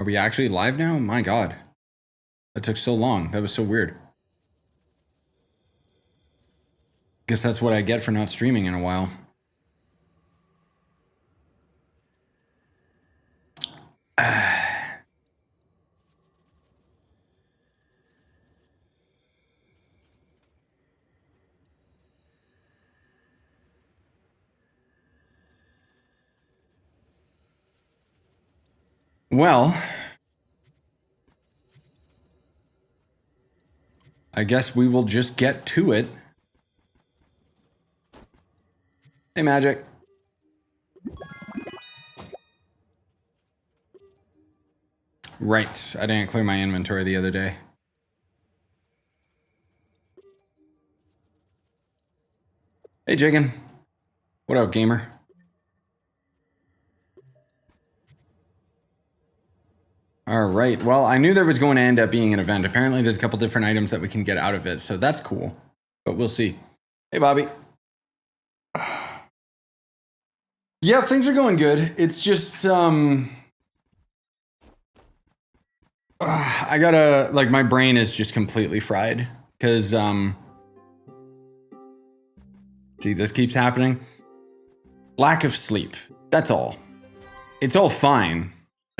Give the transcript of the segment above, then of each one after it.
Are we actually live now? My God. That took so long. That was so weird. Guess that's what I get for not streaming in a while. Well, I guess we will just get to it. Hey, Magic. Right, I didn't clear my inventory the other day. Hey, Jiggin. What up, gamer? All right, well, I knew there was going to end up being an event. Apparently, there's a couple different items that we can get out of it, so that's cool. But we'll see. Hey, Bobby. Yeah, things are going good. It's just, I gotta, like, my brain is just completely fried. Because, see, this keeps happening. Lack of sleep. That's all. It's all fine.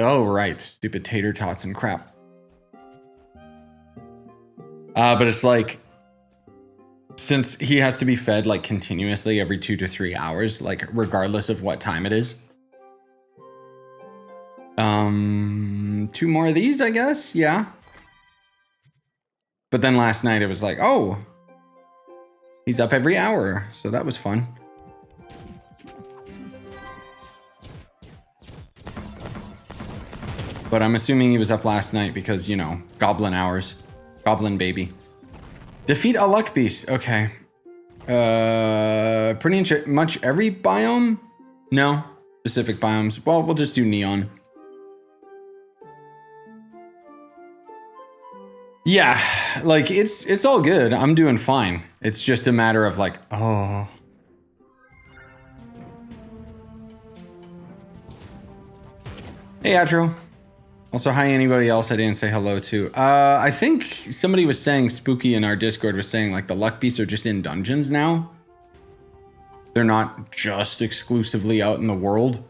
Oh, right. Stupid tater tots and crap. But it's like, since he has to be fed, like, continuously every 2 to 3 hours, like, regardless of what time it is. 2 more of these, I guess? Yeah. But then last night it was like, oh, he's up every hour. So that was fun. But I'm assuming he was up last night because, you know, goblin hours. Goblin baby. Defeat a luck beast. Okay. Pretty much every biome? No. Specific biomes. Well, we'll just do neon. Yeah, like, it's all good. I'm doing fine. It's just a matter of like, oh. Hey, Atro. Also, hi, anybody else I didn't say hello to. I think somebody was saying, Spooky in our Discord was saying, like, the luck beasts are just in dungeons now. They're not just exclusively out in the world.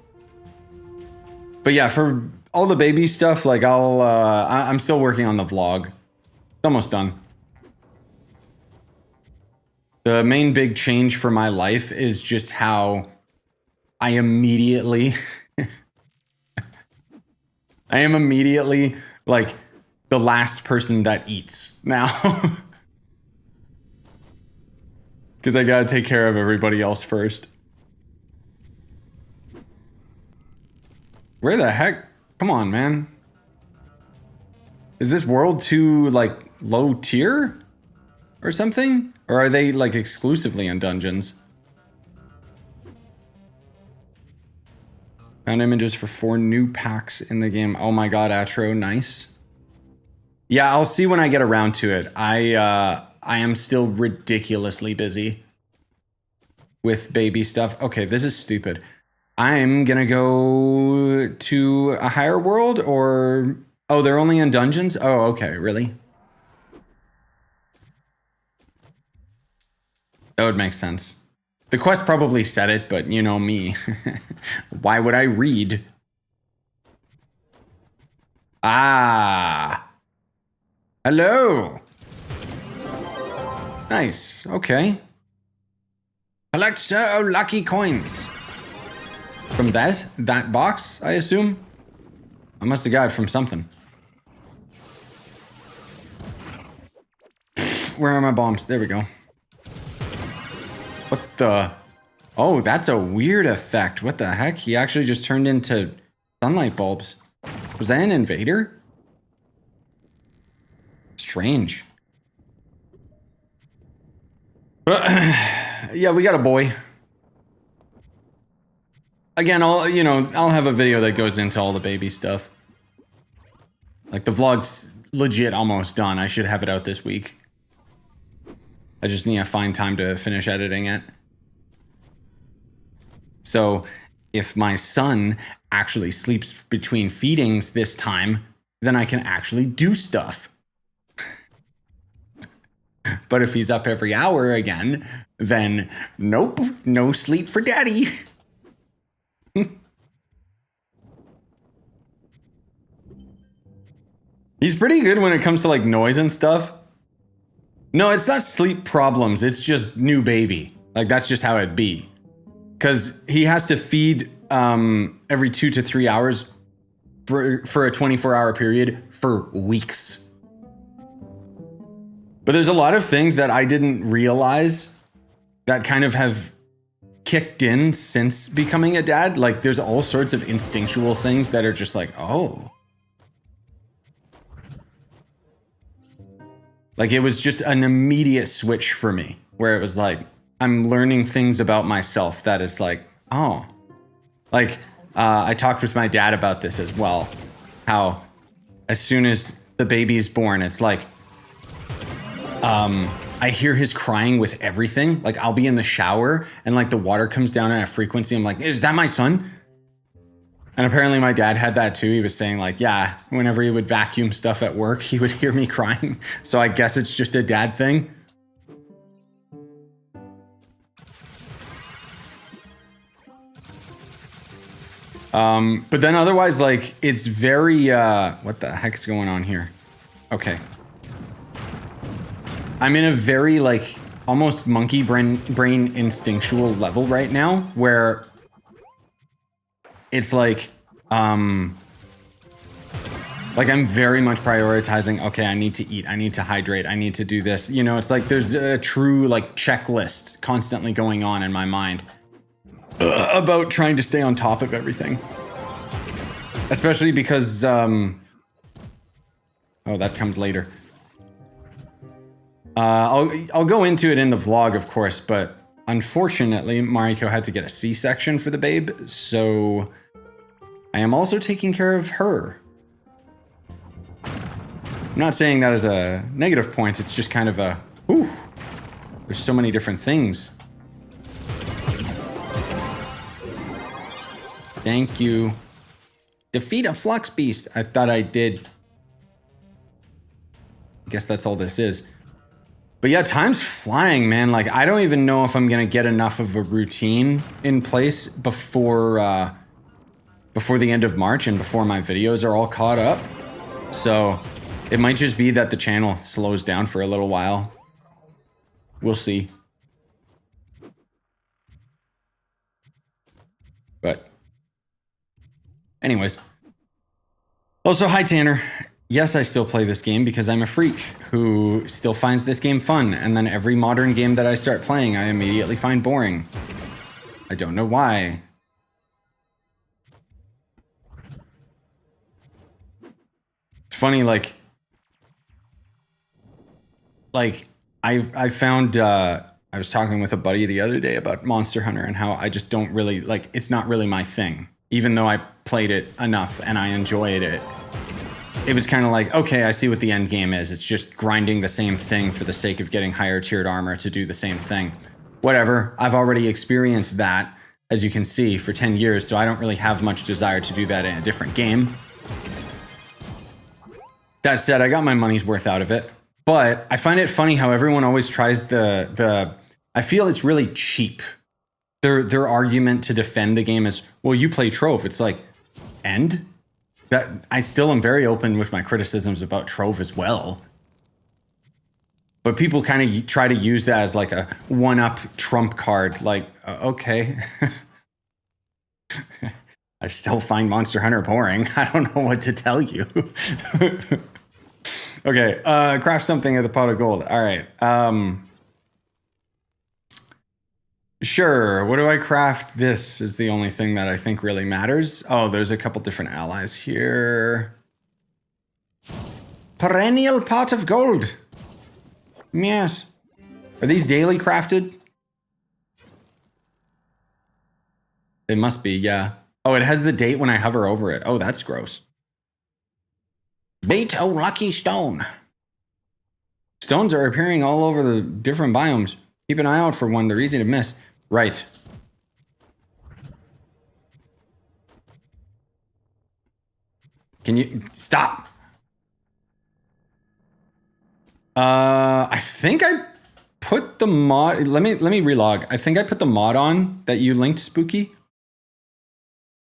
But yeah, for all the baby stuff, like, I'm still working on the vlog. It's almost done. The main big change for my life is just how I immediately... I am immediately, like, the last person that eats now. Because I gotta take care of everybody else first. Where the heck? Come on, man. Is this world too, like, low tier? Or something? Or are they, like, exclusively in dungeons? Found images for 4 new packs in the game. Oh my god, Atro, nice. Yeah, I'll see when I get around to it. I am still ridiculously busy with baby stuff. Okay, this is stupid. I'm gonna go to a higher world, or... Oh, they're only in dungeons? Oh, okay, really? That would make sense. The quest probably said it, but you know me. Why would I read? Ah. Hello. Nice. Okay. Collect so lucky coins. From that box, I assume? I must have got it from something. Where are my bombs? There we go. What the? Oh, that's a weird effect. What the heck? He actually just turned into sunlight bulbs. Was that an invader? Strange. Yeah, we got a boy. Again, I'll have a video that goes into all the baby stuff. Like, the vlog's legit almost done. I should have it out this week. I just need to find time to finish editing it. So, if my son actually sleeps between feedings this time, then I can actually do stuff. But if he's up every hour again, then nope, no sleep for daddy. He's pretty good when it comes to like noise and stuff. No, it's not sleep problems. It's just new baby. Like that's just how it'd be. Because he has to feed every 2 to 3 hours for a 24-hour period for weeks. But there's a lot of things that I didn't realize that kind of have kicked in since becoming a dad. Like there's all sorts of instinctual things that are just like, oh. Like it was just an immediate switch for me where it was like, I'm learning things about myself that is like, oh. Like I talked with my dad about this as well. How as soon as the baby's born, it's like, I hear his crying with everything. Like I'll be in the shower and like the water comes down at a frequency. I'm like, is that my son? And apparently my dad had that too. He was saying like, yeah, whenever he would vacuum stuff at work, he would hear me crying. So I guess it's just a dad thing. But then otherwise, like it's very, what the heck's going on here? Okay. I'm in a very like almost monkey brain instinctual level right now where it's like I'm very much prioritizing, okay, I need to eat, I need to hydrate, I need to do this. You know, it's like there's a true like checklist constantly going on in my mind about trying to stay on top of everything. Especially because oh, that comes later. I'll go into it in the vlog, of course, but unfortunately, Mariko had to get a C-section for the babe, so I am also taking care of her. I'm not saying that as a negative point, it's just kind of a, ooh, there's so many different things. Thank you. Defeat a flux beast. I thought I did. I guess that's all this is. But yeah, time's flying, man. Like, I don't even know if I'm going to get enough of a routine in place before the end of March and before my videos are all caught up. So it might just be that the channel slows down for a little while. We'll see. But anyways. Also, hi, Tanner. Yes, I still play this game because I'm a freak who still finds this game fun, and then every modern game that I start playing, I immediately find boring. I don't know why. It's funny, like I found, I was talking with a buddy the other day about Monster Hunter and how I just don't really, like, it's not really my thing. Even though I played it enough and I enjoyed it. It was kind of like, okay, I see what the end game is. It's just grinding the same thing for the sake of getting higher tiered armor to do the same thing. Whatever, I've already experienced that, as you can see, for 10 years, so I don't really have much desire to do that in a different game. That said, I got my money's worth out of it. But I find it funny how everyone always tries I feel it's really cheap. Their argument to defend the game is, well, you play Trove. It's like, and? That I still am very open with my criticisms about Trove as well. But people kind of try to use that as like a one-up trump card. Like, okay. I still find Monster Hunter boring. I don't know what to tell you. Okay, craft something at the pot of gold. All right. Sure, what do I craft? This is the only thing that I think really matters. Oh, there's a couple different allies here. Perennial pot of gold. Yes. Are these daily crafted? It must be, yeah. Oh, it has the date when I hover over it. Oh, that's gross. Bait a lucky stone. Stones are appearing all over the different biomes. Keep an eye out for one. They're easy to miss. Right. Can you stop? I think I put the mod. Let me relog. I think I put the mod on that you linked, Spooky.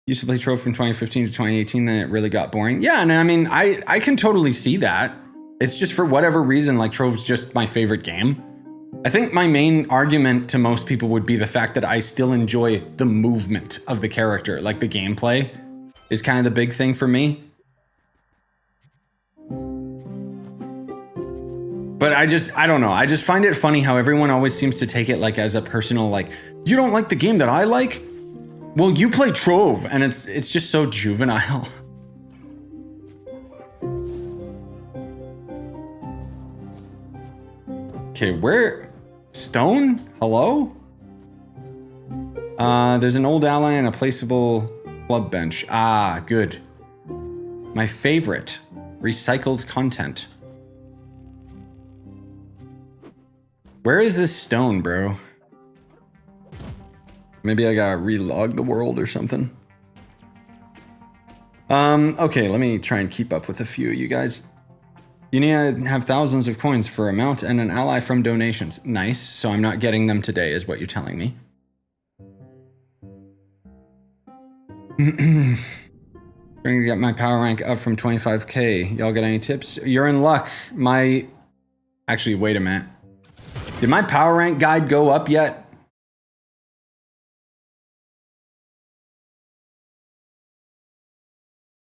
Used to play Trove from 2015 to 2018, then it really got boring. Yeah, and I mean, I can totally see that. It's just for whatever reason, like Trove's just my favorite game. I think my main argument to most people would be the fact that I still enjoy the movement of the character, like the gameplay is kind of the big thing for me. But I don't know. I just find it funny how everyone always seems to take it like as a personal, like, you don't like the game that I like? Well, you play Trove, and it's just so juvenile. Okay, where? Stone? Hello? There's an old ally and a placeable club bench. Ah, good. My favorite. Recycled content. Where is this stone, bro? Maybe I gotta relog the world or something. Okay, let me try and keep up with a few of you guys. You need to have thousands of coins for a mount and an ally from donations. Nice, so I'm not getting them today is what you're telling me. Trying to get my power rank up from 25k. Y'all got any tips? You're in luck. Actually, wait a minute. Did my power rank guide go up yet?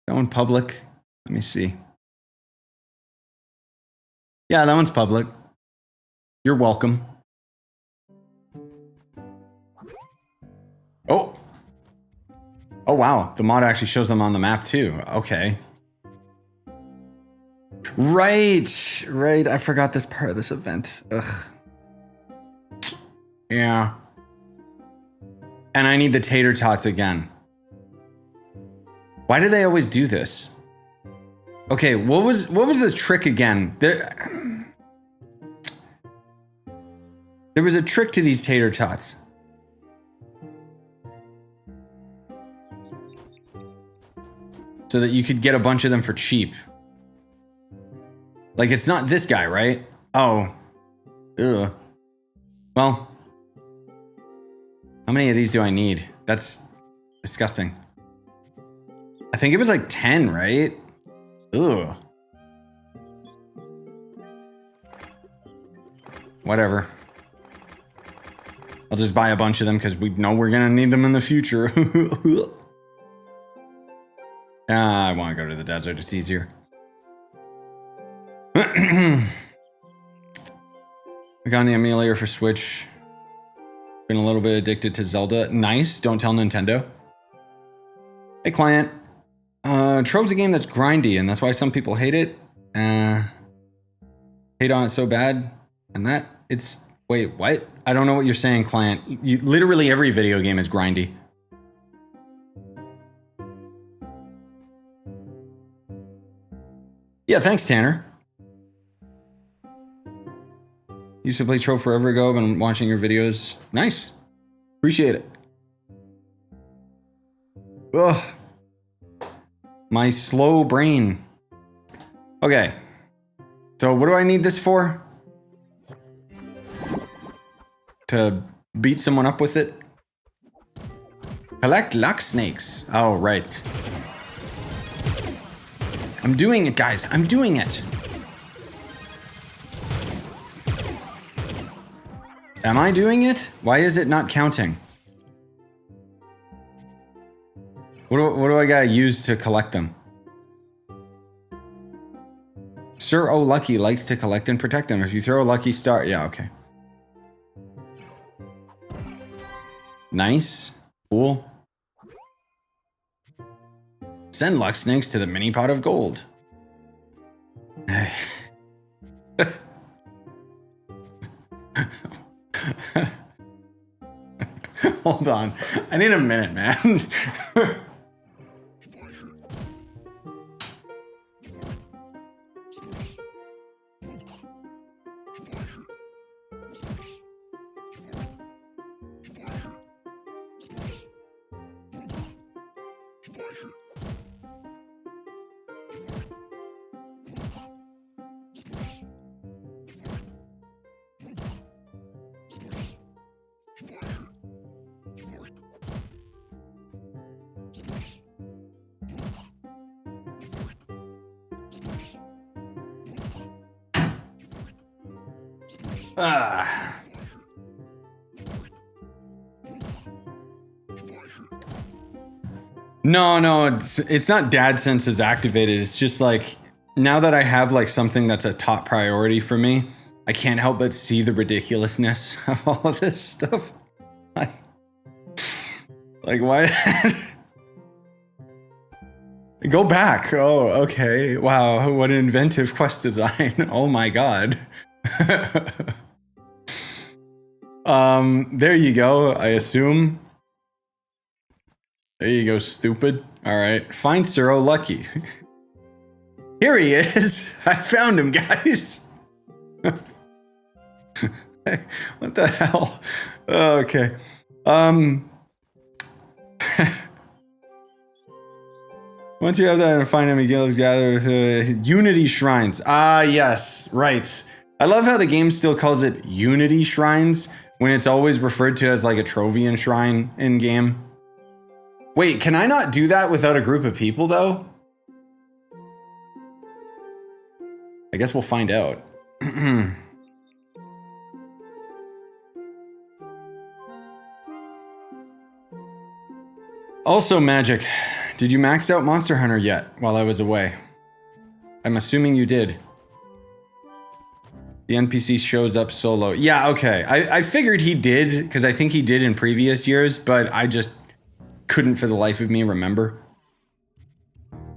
That one public. Let me see. Yeah, that one's public. You're welcome. Oh. Oh, wow. The mod actually shows them on the map too. Okay. Right. Right. I forgot this part of this event. Ugh. Yeah. And I need the tater tots again. Why do they always do this? Okay, what was the trick again? There was a trick to these tater tots. So that you could get a bunch of them for cheap. Like, it's not this guy, right? Oh. Ugh. Well. How many of these do I need? That's disgusting. I think it was like 10, right? Ugh. Whatever. I'll just buy a bunch of them because we know we're gonna need them in the future. I want to go to the desert. It's easier. I got the emulator for Switch. Been a little bit addicted to Zelda. Nice. Don't tell Nintendo. Hey, client. Trove's a game that's grindy, and that's why some people hate it. Hate on it so bad, and that it's. Wait, what? I don't know what you're saying, client. Literally every video game is grindy. Yeah, thanks, Tanner. Used to play Trove forever ago. Been watching your videos. Nice. Appreciate it. Ugh. My slow brain. Okay. So what do I need this for? To beat someone up with it? Collect luck snakes. Oh, right. I'm doing it, guys. I'm doing it. Am I doing it? Why is it not counting? What do I gotta use to collect them? Sir O'Lucky likes to collect and protect them. If you throw a lucky star... Yeah, okay. Nice. Cool. Send luck snakes to the mini pot of gold. Hold on. I need a minute, man. Ah. No, it's not dad senses activated. It's just like now that I have like something that's a top priority for me, I can't help but see the ridiculousness of all of this stuff. Like why? Go back. Oh, okay. Wow, what an inventive quest design. Oh my god. There you go, I assume. There you go, stupid. All right, find Suro Lucky. Here he is. I found him, guys. What the hell? Okay. Once you have that and find him, you gather Unity Shrines. Ah, yes, right. I love how the game still calls it Unity Shrines when it's always referred to as like a Trovian shrine in game. Wait, can I not do that without a group of people though? I guess we'll find out. Also, Magic, did you max out Monster Hunter yet while I was away? I'm assuming you did. The NPC shows up solo. Yeah, okay. I figured he did, because I think he did in previous years, but I just couldn't for the life of me remember.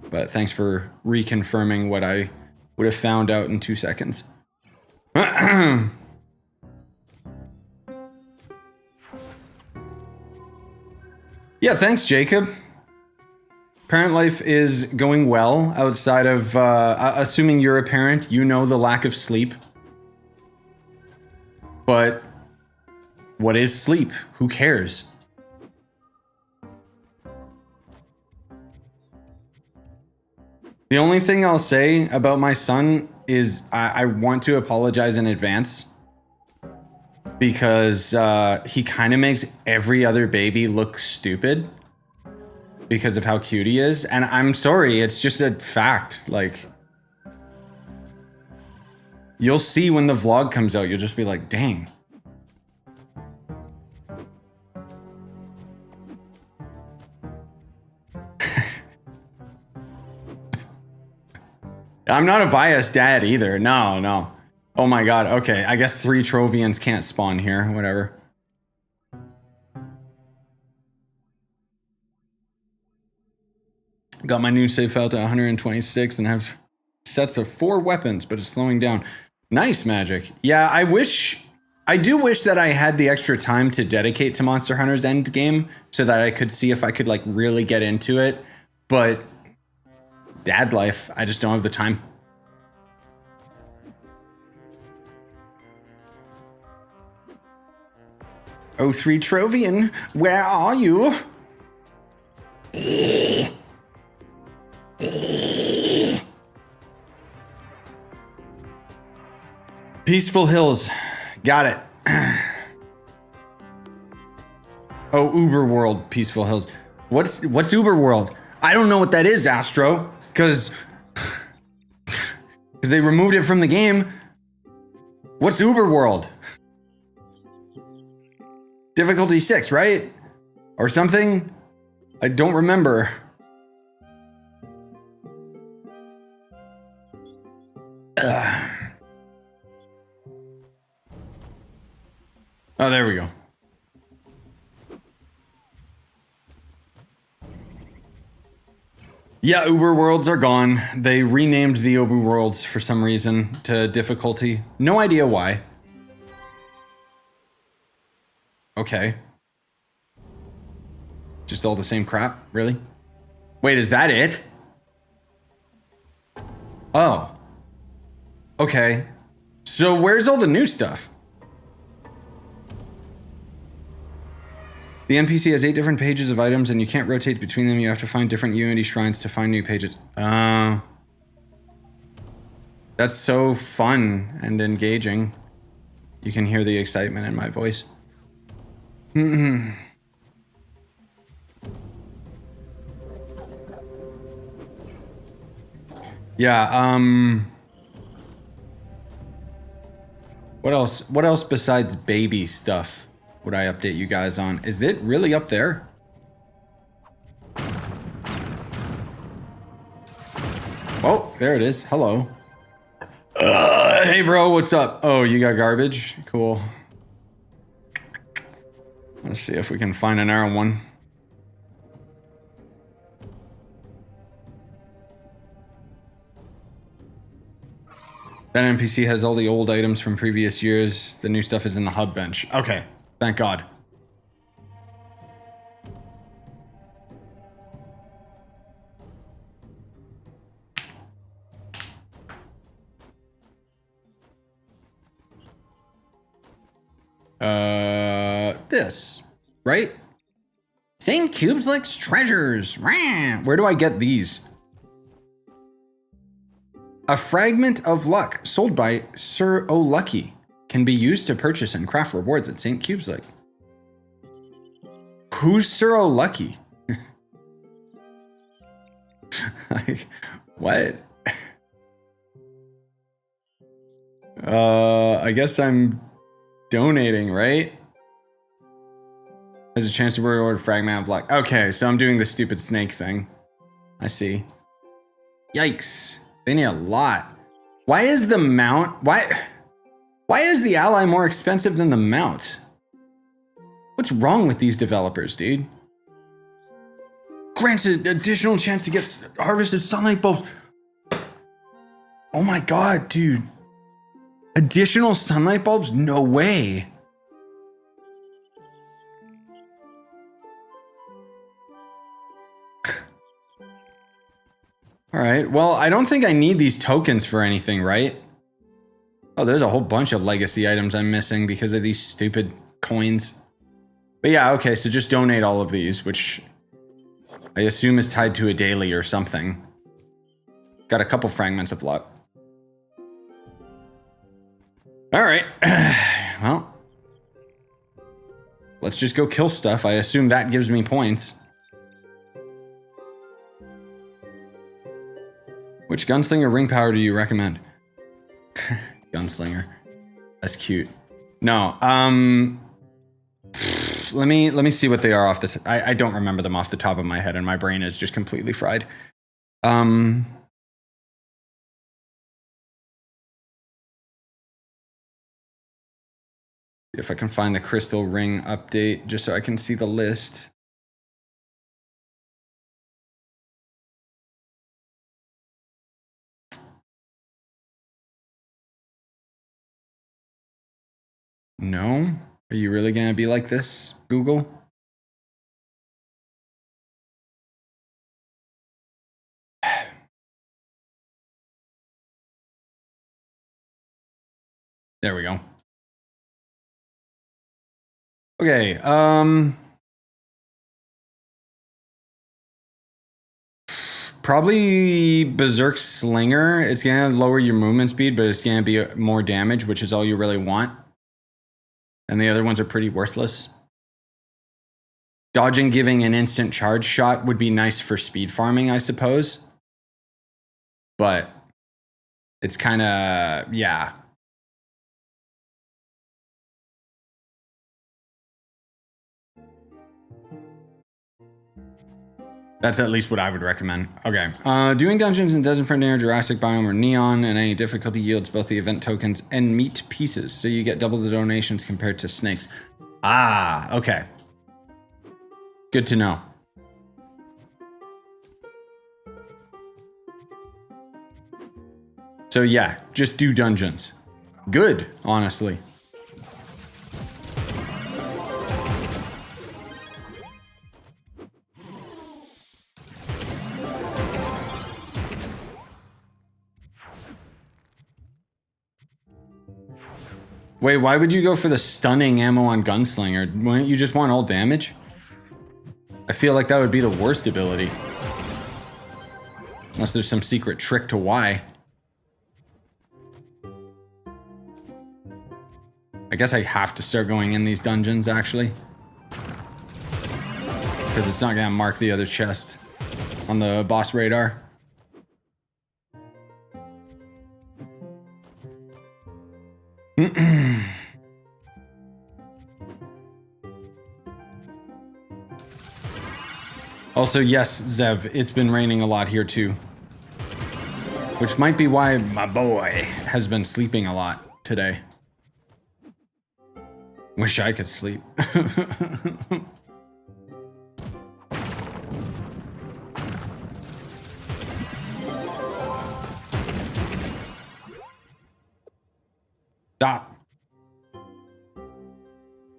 But thanks for reconfirming what I would have found out in 2 seconds. Yeah, thanks, Jacob. Parent life is going well outside of, assuming you're a parent, you know the lack of sleep. But what is sleep? Who cares? The only thing I'll say about my son is I want to apologize in advance because he kind of makes every other baby look stupid because of how cute he is. And I'm sorry, it's just a fact. Like, you'll see when the vlog comes out, you'll just be like, dang. I'm not a biased dad either. No. Oh my god. Okay, I guess 3 Trovians can't spawn here. Whatever. Got my new save file to 126 and have sets of 4 weapons, but it's slowing down. Nice, Magic. Yeah, I do wish that I had the extra time to dedicate to Monster Hunter's Endgame so that I could see if I could like really get into it. But dad life, I just don't have the time. Oh, 3 Trovian, where are you? Peaceful Hills, got it. Oh, Uber World, Peaceful Hills. What's Uber World? I don't know what that is, Astro, because they removed it from the game. What's Uber World? Difficulty 6, right? Or something? I don't remember. Ugh. Oh, there we go. Yeah, Uber Worlds are gone. They renamed the Uber Worlds for some reason to difficulty. No idea why. Okay. Just all the same crap, really? Wait, is that it? Oh. Okay. So where's all the new stuff? The NPC has 8 different pages of items and you can't rotate between them. You have to find different Unity shrines to find new pages. That's so fun and engaging. You can hear the excitement in my voice. Yeah, What else? What else besides baby stuff would I update you guys on? Is it really up there? Oh, there it is. Hello. Hey, bro, what's up? Oh, you got garbage? Cool. Let's see if we can find an arrow one. That NPC has all the old items from previous years. The new stuff is in the hub bench. Okay, thank God. This, right? St. qubeslick's treasures. Where do I get these? A fragment of luck sold by Sir O'Lucky can be used to purchase and craft rewards at St. qubeslick. Who's Sir O'Lucky? What? I guess I'm donating, right? There's a chance to reward a fragment of luck. Okay, so I'm doing the stupid snake thing. I see. Yikes. They need a lot. Why is the mount... Why is the ally more expensive than the mount? What's wrong with these developers, dude? Grants an additional chance to get harvested sunlight bulbs. Oh my god, dude. Additional sunlight bulbs? No way. All right, well, I don't think I need these tokens for anything, right? Oh, there's a whole bunch of legacy items I'm missing because of these stupid coins. But yeah, okay, so just donate all of these, which I assume is tied to a daily or something. Got a couple fragments of luck. All right, well, let's just go kill stuff. I assume that gives me points. Which gunslinger ring power do you recommend? Gunslinger. That's cute. No, let me see what they are off the I don't remember them off the top of my head and my brain is just completely fried. If I can find the crystal ring update just so I can see the list. No? Are you really gonna be like this, Google? There we go. Okay, probably Berserk Slinger. It's gonna lower your movement speed, but it's gonna be more damage, which is all you really want. And the other ones are pretty worthless. Dodging giving an instant charge shot would be nice for speed farming, I suppose. But it's kind of, yeah. That's at least what I would recommend. Okay. Doing dungeons in Desert Frontier, Jurassic Biome, or Neon, and any difficulty yields both the event tokens and meat pieces, so you get double the donations compared to snakes. Ah, okay. Good to know. So yeah, just do dungeons. Good, honestly. Wait, why would you go for the stunning ammo on Gunslinger? Wouldn't you just want all damage? I feel like that would be the worst ability. Unless there's some secret trick to why. I guess I have to start going in these dungeons, actually. Because it's not gonna mark the other chest on the boss radar. Also, yes, Zev, it's been raining a lot here too. Which might be why my boy has been sleeping a lot today. Wish I could sleep. Stop.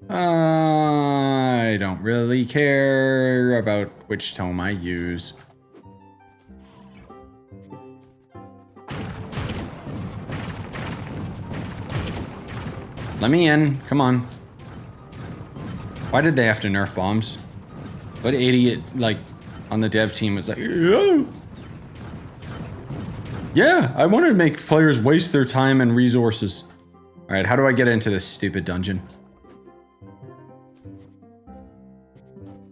I don't really care about which tome I use. Let me in. Come on. Why did they have to nerf bombs? What idiot, like, on the dev team was like, yeah, I wanted to make players waste their time and resources. All right, how do I get into this stupid dungeon?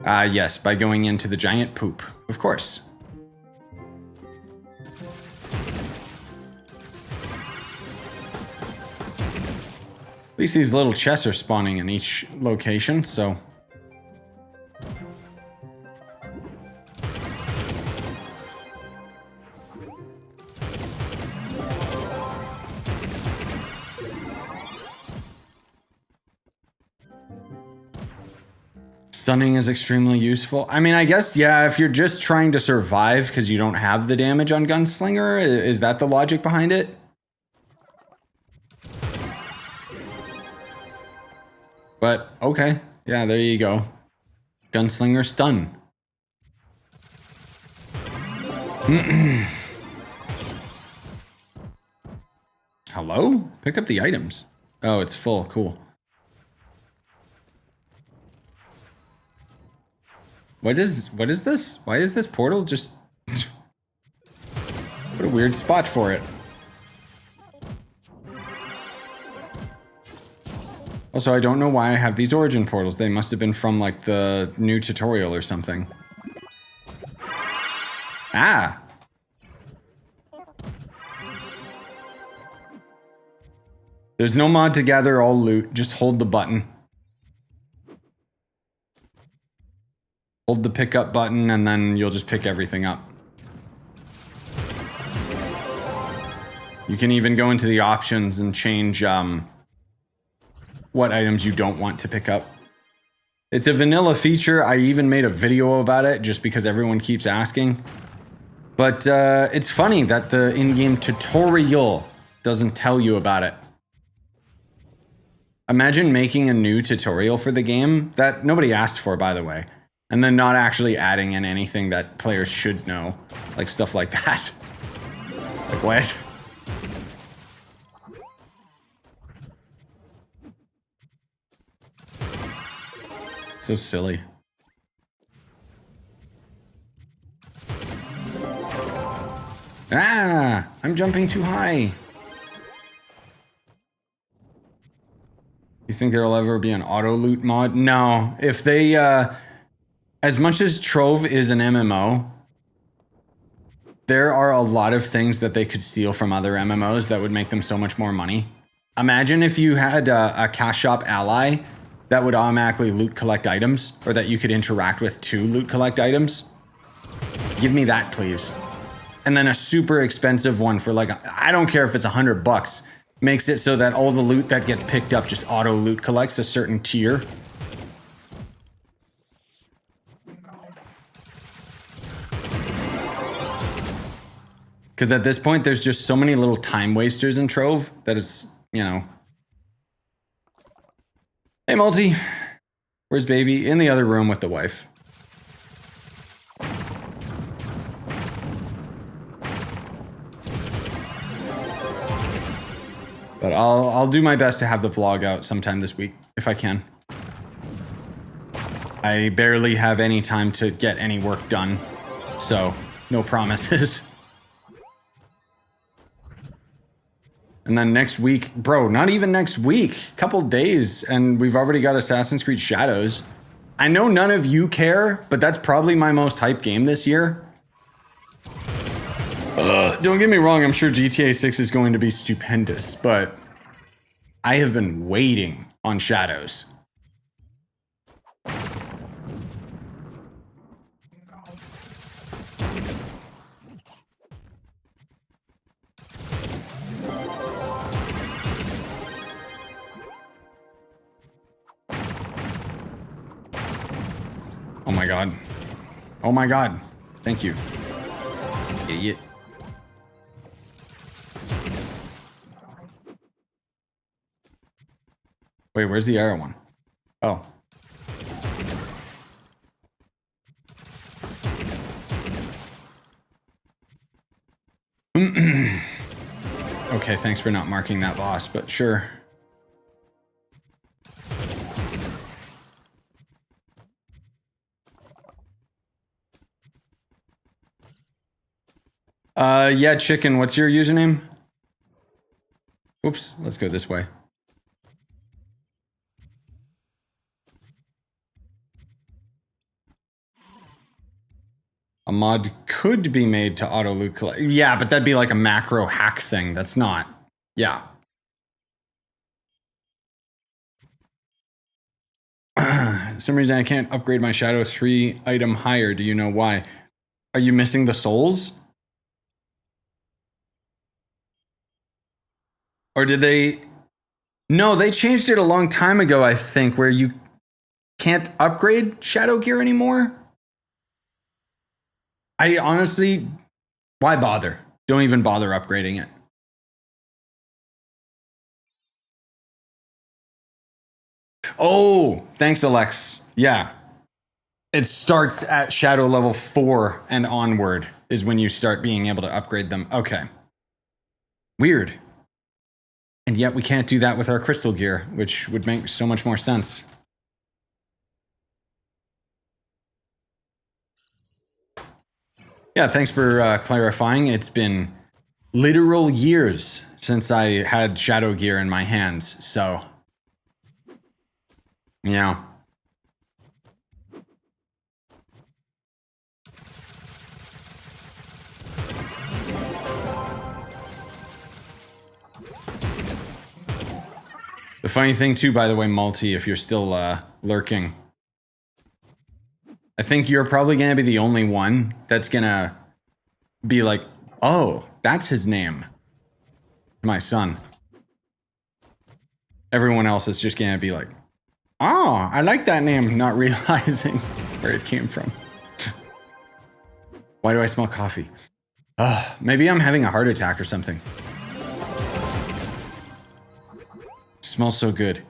Yes, by going into the giant poop, of course. At least these little chests are spawning in each location, so. Stunning is extremely useful. I mean, I guess, yeah, if you're just trying to survive because you don't have the damage on Gunslinger, is that the logic behind it? But, okay. Yeah, there you go. Gunslinger stun. Hello? Pick up the items. Oh, it's full. Cool. What is this? Why is this portal just... What a weird spot for it. Also, I don't know why I have these origin portals. They must have been from, like, the new tutorial or something. Ah! There's no mod to gather all loot. Just hold the button. Hold the pickup button, and then you'll just pick everything up. You can even go into the options and change, what items you don't want to pick up. It's a vanilla feature. I even made a video about it just because everyone keeps asking. But it's funny that the in-game tutorial doesn't tell you about it. Imagine making a new tutorial for the game that nobody asked for, by the way, and then not actually adding in anything that players should know, like stuff like that. Like what? So silly. Ah! I'm jumping too high. You think there'll ever be an auto loot mod? No. If they, as much as Trove is an MMO, there are a lot of things that they could steal from other MMOs that would make them so much more money. Imagine if you had a cash shop ally that would automatically loot collect items, or that you could interact with to loot collect items. Give me that, please. And then a super expensive one for like, I don't care if it's $100, makes it so that all the loot that gets picked up just auto loot collects a certain tier. Because at this point, there's just so many little time wasters in Trove that it's, you know. Hey, Multi. Where's baby? In the other room with the wife. But I'll do my best to have the vlog out sometime this week, if I can. I barely have any time to get any work done, so no promises. And then next week, bro, not even next week, couple days, and we've already got Assassin's Creed Shadows. I know none of you care, but that's probably my most hyped game this year. Don't get me wrong, I'm sure GTA 6 is going to be stupendous, but I have been waiting on shadows. Oh my god. Oh my god. Thank you. Idiot. Wait, where's the arrow one? Oh. Okay, thanks for not marking that boss, but sure. Yeah, chicken, what's your username? Oops, let's go this way. A mod could be made to auto loot collect. Yeah, but that'd be like a macro hack thing. That's not. Yeah. For some reason I can't upgrade my shadow 3 item higher. Do you know why? Are you missing the souls? Or did they... No, they changed it a long time ago, I think, where you can't upgrade shadow gear anymore. I honestly... Why bother? Don't even bother upgrading it. Oh, thanks, Alex. Yeah. It starts at shadow level 4 and onward is when you start being able to upgrade them. Okay. Weird. And yet we can't do that with our crystal gear, which would make so much more sense. Yeah, thanks for clarifying. It's been literal years since I had shadow gear in my hands, so... Yeah. The funny thing too, by the way, Multi, if you're still lurking, I think you're probably gonna be the only one that's gonna be like, oh, that's his name. My son. Everyone else is just gonna be like, oh, I like that name, not realizing where it came from. Why do I smell coffee? Maybe I'm having a heart attack or something. Smells so good.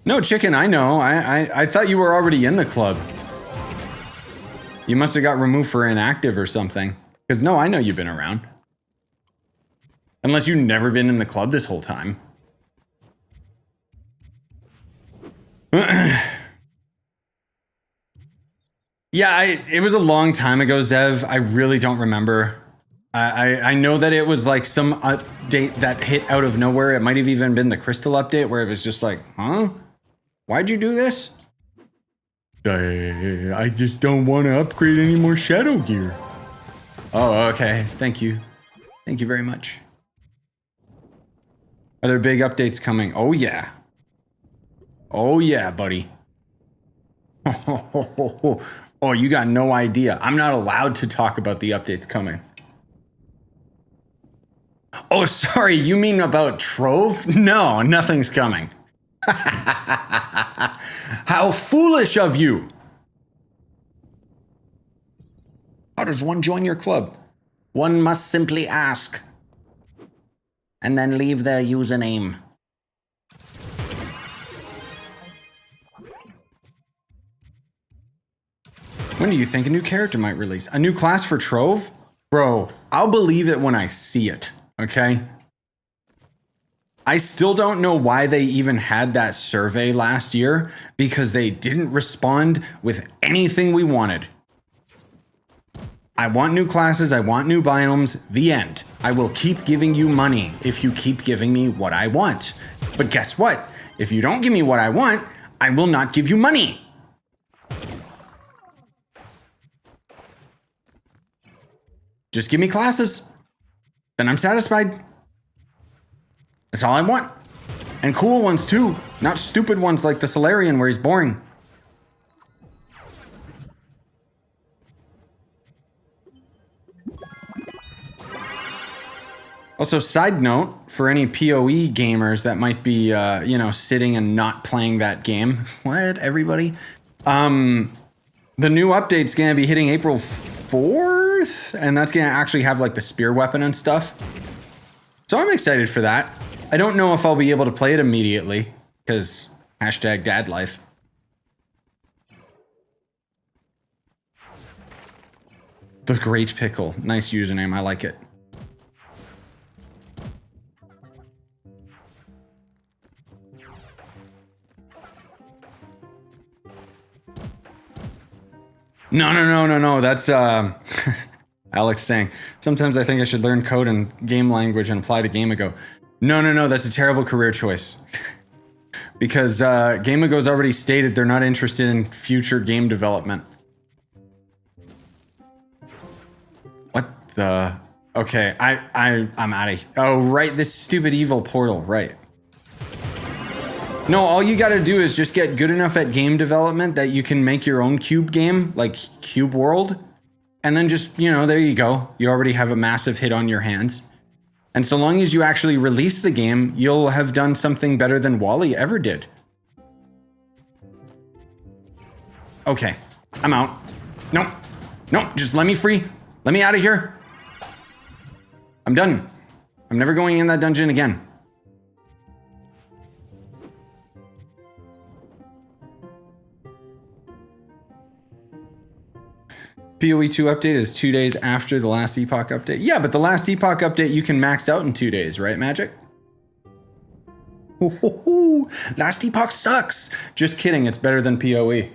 No, chicken, I know. I thought you were already in the club. You must have got removed for inactive or something. Because no, I know you've been around. Unless you've never been in the club this whole time. Yeah, it was a long time ago, Zev. I really don't remember. I know that it was like some update that hit out of nowhere. It might have even been the crystal update where it was just like, huh? Why'd you do this? I just don't want to upgrade any more shadow gear. Oh, okay. Thank you. Thank you very much. Are there big updates coming? Oh, yeah. Oh, yeah, buddy. Oh, you got no idea. I'm not allowed to talk about the updates coming. Oh, sorry, you mean about Trove? No, nothing's coming. How foolish of you! How does one join your club? One must simply ask. And then leave their username. When do you think a new character might release? A new class for Trove? Bro, I'll believe it when I see it, okay? I still don't know why they even had that survey last year, because they didn't respond with anything we wanted. I want new classes, I want new biomes, the end. I will keep giving you money if you keep giving me what I want. But guess what? If you don't give me what I want, I will not give you money. Just give me classes. Then I'm satisfied. That's all I want. And cool ones too, not stupid ones like the Solarian where he's boring. Also, side note, for any PoE gamers that might be, you know, sitting and not playing that game. What, everybody? The new update's gonna be hitting April 4th, and that's gonna actually have like the spear weapon and stuff. So I'm excited for that. I don't know if I'll be able to play it immediately, because hashtag dad life. The Great Pickle. Nice username, I like it. No. That's Alex saying, sometimes I think I should learn code and game language and apply to Game Ago. No. That's a terrible career choice. Because Game Ago's already stated they're not interested in future game development. What the? Okay, I'm out of here. Oh, right, this stupid evil portal, right. No, all you gotta do is just get good enough at game development that you can make your own cube game, like Cube World, and then just, you know, there you go. You already have a massive hit on your hands. And so long as you actually release the game, you'll have done something better than Wally ever did. Okay, I'm out. No, just let me free. Let me out of here. I'm done. I'm never going in that dungeon again. PoE 2 update is 2 days after the last Epoch update. Yeah, but the last Epoch update you can max out in 2 days, right, Magic? Last Epoch sucks. Just kidding, it's better than PoE.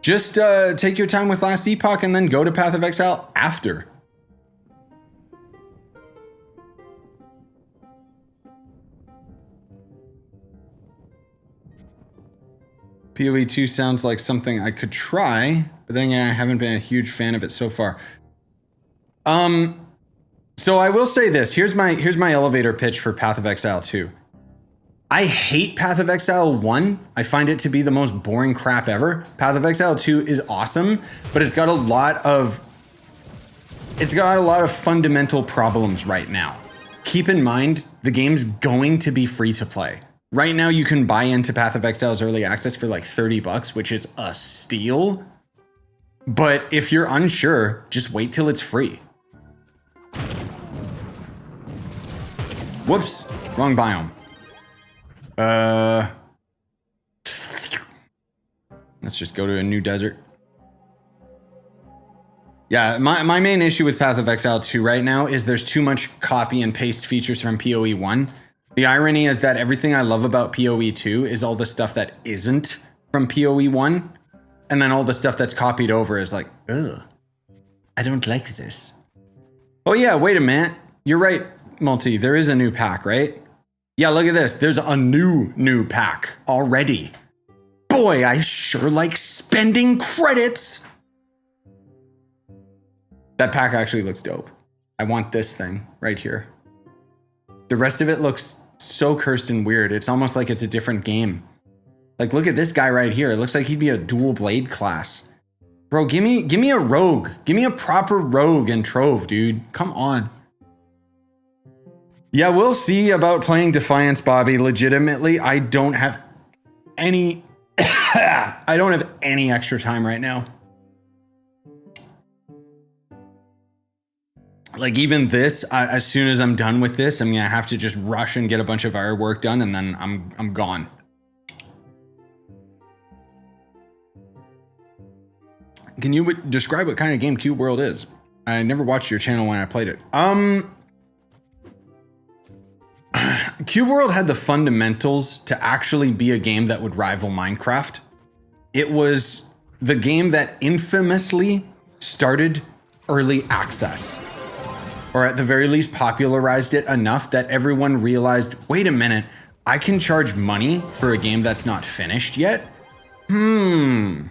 Just take your time with last Epoch and then go to Path of Exile after. PoE 2 sounds like something I could try, but then I haven't been a huge fan of it so far. So I will say this. Here's my elevator pitch for Path of Exile 2. I hate Path of Exile 1. I find it to be the most boring crap ever. Path of Exile 2 is awesome, but it's got a lot of fundamental problems right now. Keep in mind, the game's going to be free to play. Right now, you can buy into Path of Exile's early access for like $30, which is a steal. But if you're unsure, just wait till it's free. Whoops, wrong biome. Let's just go to a new desert. Yeah, my main issue with Path of Exile 2 right now is there's too much copy and paste features from PoE 1. The irony is that everything I love about PoE 2 is all the stuff that isn't from PoE 1. And then all the stuff that's copied over is like, ugh, I don't like this. Oh yeah, wait a minute. You're right, Multi. There is a new pack, right? Yeah, look at this. There's a new pack already. Boy, I sure like spending credits. That pack actually looks dope. I want this thing right here. The rest of it looks so cursed and weird. It's almost like it's a different game. Like, look at this guy right here. It looks like he'd be a dual blade class. Bro, give me a rogue. Give me a proper rogue in Trove, dude. Come on. Yeah, we'll see about playing Defiance, Bobby. Legitimately, I don't have any I don't have any extra time right now. Like, even this, as soon as I'm done with this, I'm gonna have to just rush and get a bunch of our work done, and then I'm gone. Can you describe what kind of game Cube World is? I never watched your channel when I played it. Cube World had the fundamentals to actually be a game that would rival Minecraft. It was the game that infamously started early access, or at the very least popularized it enough that everyone realized, wait a minute, I can charge money for a game that's not finished yet? And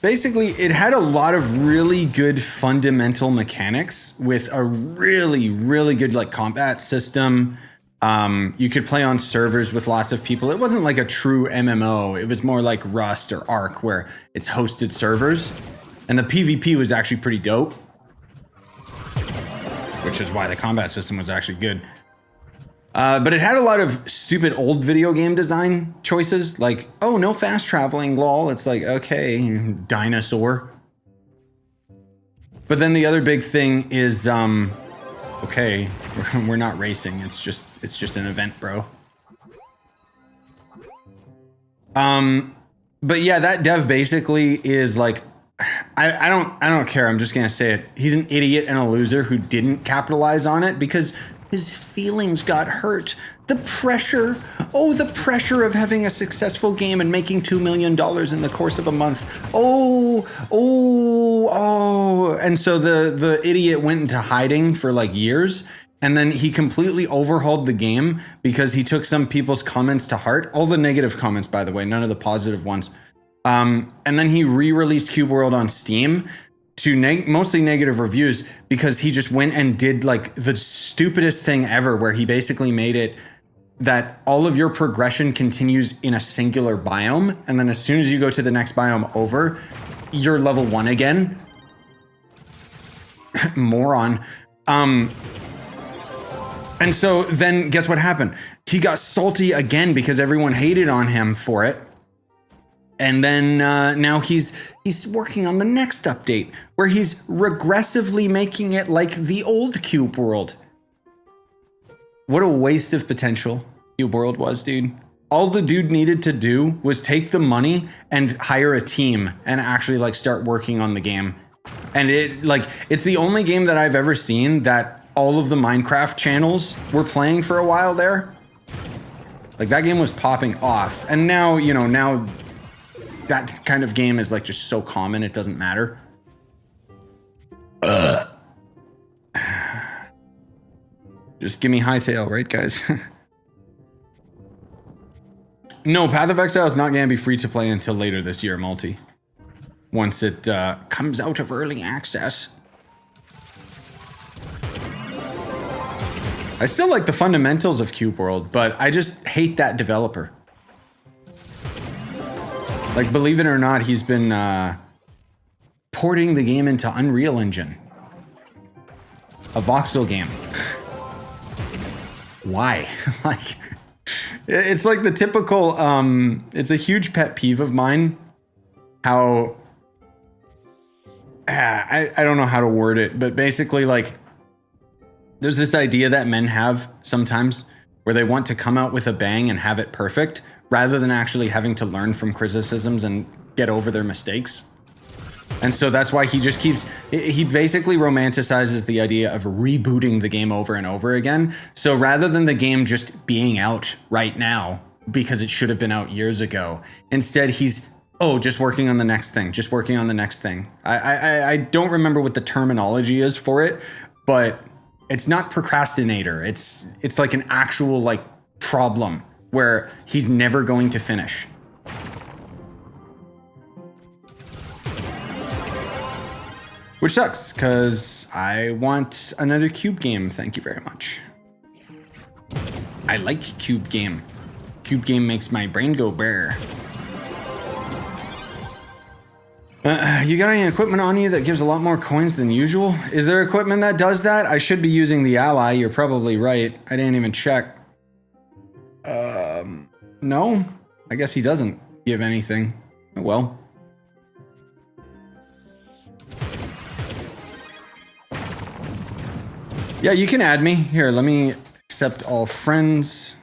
basically, it had a lot of really good fundamental mechanics with a really, really good like combat system. You could play on servers with lots of people. It wasn't like a true MMO. It was more like Rust or Ark, where it's hosted servers. And the PvP was actually pretty dope, which is why the combat system was actually good. But it had a lot of stupid old video game design choices, like, oh, no fast traveling, lol. It's like, okay, dinosaur. But then the other big thing is, okay, we're not racing. It's just an event, bro. But yeah, that dev basically is like, I don't care. I'm just gonna say it. He's an idiot and a loser who didn't capitalize on it because his feelings got hurt. The pressure, the pressure of having a successful game and making $2 million in the course of a month. And so the idiot went into hiding for like years. And then he completely overhauled the game because he took some people's comments to heart. All the negative comments, by the way, none of the positive ones. And then he re-released Cube World on Steam to mostly negative reviews because he just went and did like the stupidest thing ever, where he basically made it that all of your progression continues in a singular biome. And then as soon as you go to the next biome over, you're level 1 again. Moron. And so then guess what happened? He got salty again because everyone hated on him for it. And then now he's working on the next update where he's regressively making it like the old Cube World. What a waste of potential Cube World was, dude. All the dude needed to do was take the money and hire a team and actually like start working on the game. And it's the only game that I've ever seen that all of the Minecraft channels were playing for a while there. Like that game was popping off. And now, now that kind of game is like just so common, it doesn't matter. Just give me Hightail, right, guys? No, Path of Exile is not going to be free to play until later this year, multi. Once it comes out of early access. I still like the fundamentals of Cube World, but I just hate that developer. Like, believe it or not, he's been porting the game into Unreal Engine. A voxel game. Why? Like, it's like the typical, it's a huge pet peeve of mine. How, I don't know how to word it, but basically like, there's this idea that men have sometimes where they want to come out with a bang and have it perfect rather than actually having to learn from criticisms and get over their mistakes. And so that's why he just he basically romanticizes the idea of rebooting the game over and over again. So rather than the game just being out right now because it should have been out years ago, instead he's, just working on the next thing, just working on the next thing. I don't remember what the terminology is for it, but it's not procrastinator. It's like an actual like problem where he's never going to finish. Which sucks, because I want another Cube game. Thank you very much. I like Cube game. Cube game makes my brain go bare. You got any equipment on you that gives a lot more coins than usual? Is there equipment that does that? I should be using the ally. You're probably right. I didn't even check. No, I guess he doesn't give anything. Oh, well. Yeah, you can add me. Here, let me accept all friends.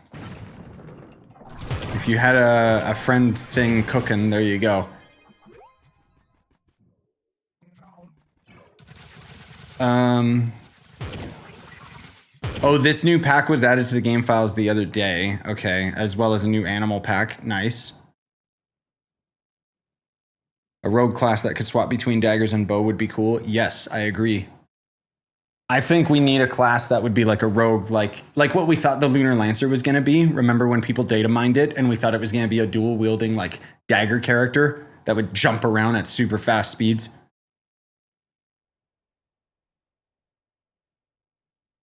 If you had a friend thing cooking, there you go. Oh, this new pack was added to the game files the other day. Okay, as well as a new animal pack. Nice. A rogue class that could swap between daggers and bow would be cool. Yes, I agree. I think we need a class that would be like a rogue, like what we thought the Lunar Lancer was going to be. Remember when people data mined it and we thought it was going to be a dual wielding like dagger character that would jump around at super fast speeds?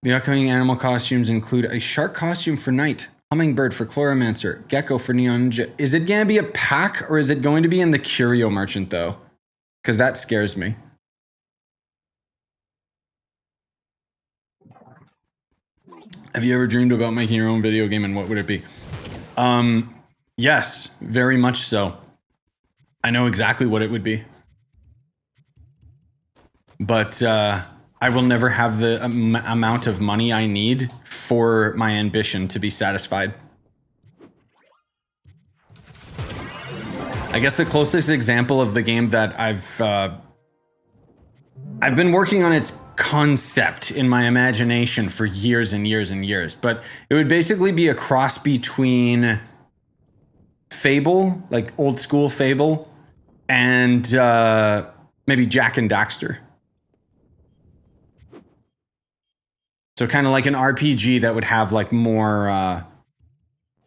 The upcoming animal costumes include a shark costume for Knight, hummingbird for Chloromancer, gecko for Neon Ninja. Is it going to be a pack or is it going to be in the Curio Merchant though? Because that scares me. Have you ever dreamed about making your own video game and what would it be? Yes, very much so. I know exactly what it would be. But I will never have the amount of money I need for my ambition to be satisfied. I guess the closest example of the game that I've been working on its concept in my imagination for years and years and years, but it would basically be a cross between Fable, like old school Fable, and maybe Jack and Daxter. So kind of like an RPG that would have like more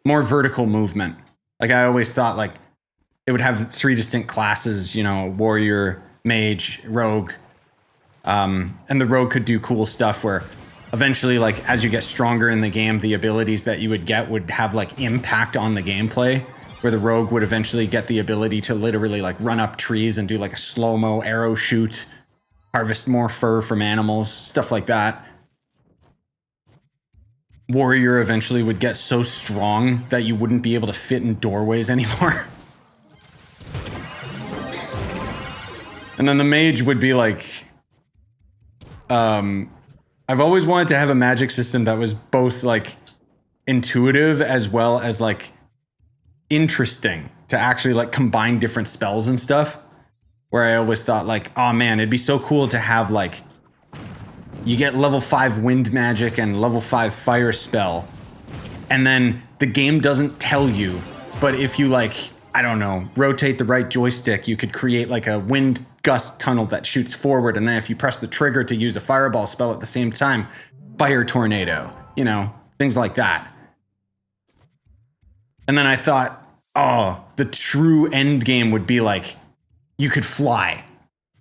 vertical movement. Like I always thought like it would have 3 distinct classes, you know, warrior, mage, rogue. And the rogue could do cool stuff where eventually, like, as you get stronger in the game, the abilities that you would get would have, like, impact on the gameplay, where the rogue would eventually get the ability to literally, like, run up trees and do, like, a slow-mo arrow shoot, harvest more fur from animals, stuff like that. Warrior eventually would get so strong that you wouldn't be able to fit in doorways anymore. And then the mage would be, like... I've always wanted to have a magic system that was both like intuitive as well as like interesting to actually like combine different spells and stuff. Where I always thought like, oh man, it'd be so cool to have like, you get level 5 wind magic and level 5 fire spell. And then the game doesn't tell you, but if you like, I don't know, rotate the right joystick, you could create like a wind gust tunnel that shoots forward, and then if you press the trigger to use a fireball spell at the same time, fire tornado, you know, things like that. And then I thought, oh, the true end game would be like, you could fly,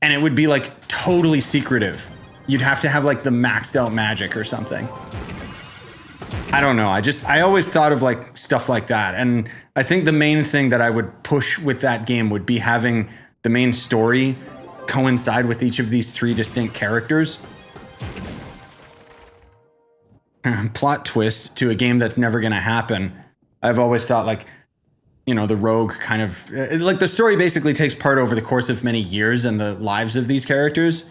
and it would be like totally secretive. You'd have to have like the maxed out magic or something. I don't know. I always thought of like stuff like that. And I think the main thing that I would push with that game would be having the main story coincide with each of these 3 distinct characters. Plot twist to a game that's never going to happen. I've always thought like, you know, the rogue kind of like the story basically takes part over the course of many years and the lives of these characters.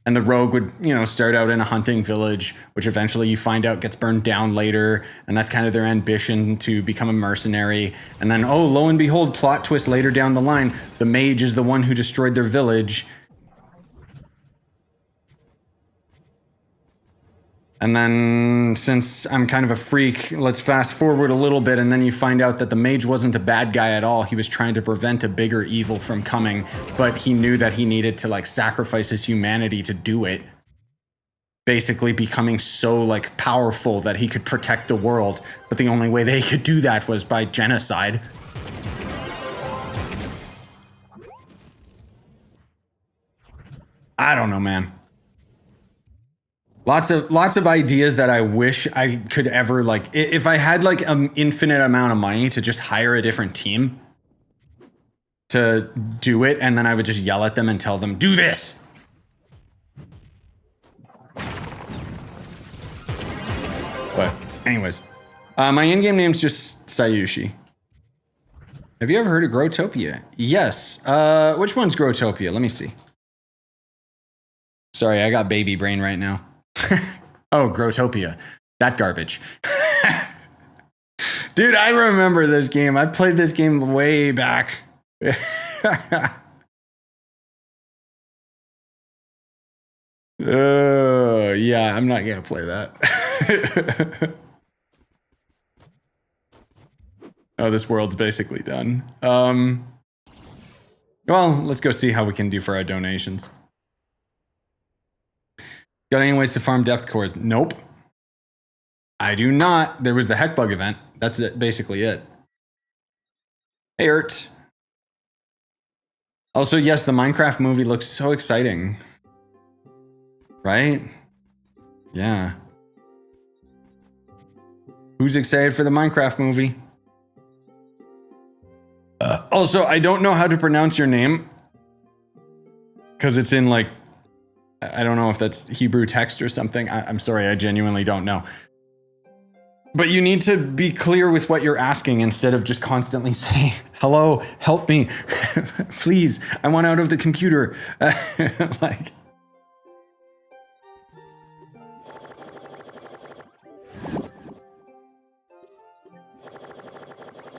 And the rogue would, you know, start out in a hunting village, which eventually you find out gets burned down later. And that's kind of their ambition to become a mercenary. And then, oh, lo and behold, plot twist later down the line, the mage is the one who destroyed their village. And then, since I'm kind of a freak, let's fast forward a little bit, and then you find out that the mage wasn't a bad guy at all. He was trying to prevent a bigger evil from coming, but he knew that he needed to, like, sacrifice his humanity to do it. Basically becoming so, like, powerful that he could protect the world, but the only way they could do that was by genocide. I don't know, man. Lots of ideas that I wish I could ever, like, if I had like an infinite amount of money to just hire a different team to do it, and then I would just yell at them and tell them, do this. But anyways, my in-game name's just Scyushi. Have you ever heard of Growtopia? Yes. Which one's Growtopia? Let me see. Sorry, I got baby brain right now. Oh, Growtopia. That garbage. Dude, I remember this game. I played this game way back. Yeah, I'm not gonna play that. Oh, this world's basically done. Well, let's go see how we can do for our donations. Got any ways to farm depth cores? Nope. I do not. There was the heck bug event. That's it, basically it. Hey, Ert. Also, yes, the Minecraft movie looks so exciting. Right? Yeah. Who's excited for the Minecraft movie? Also, I don't know how to pronounce your name. Because it's in like, I don't know if that's Hebrew text or something. I'm sorry, I genuinely don't know. But you need to be clear with what you're asking instead of just constantly saying, hello, help me. Please, I want out of the computer. Like...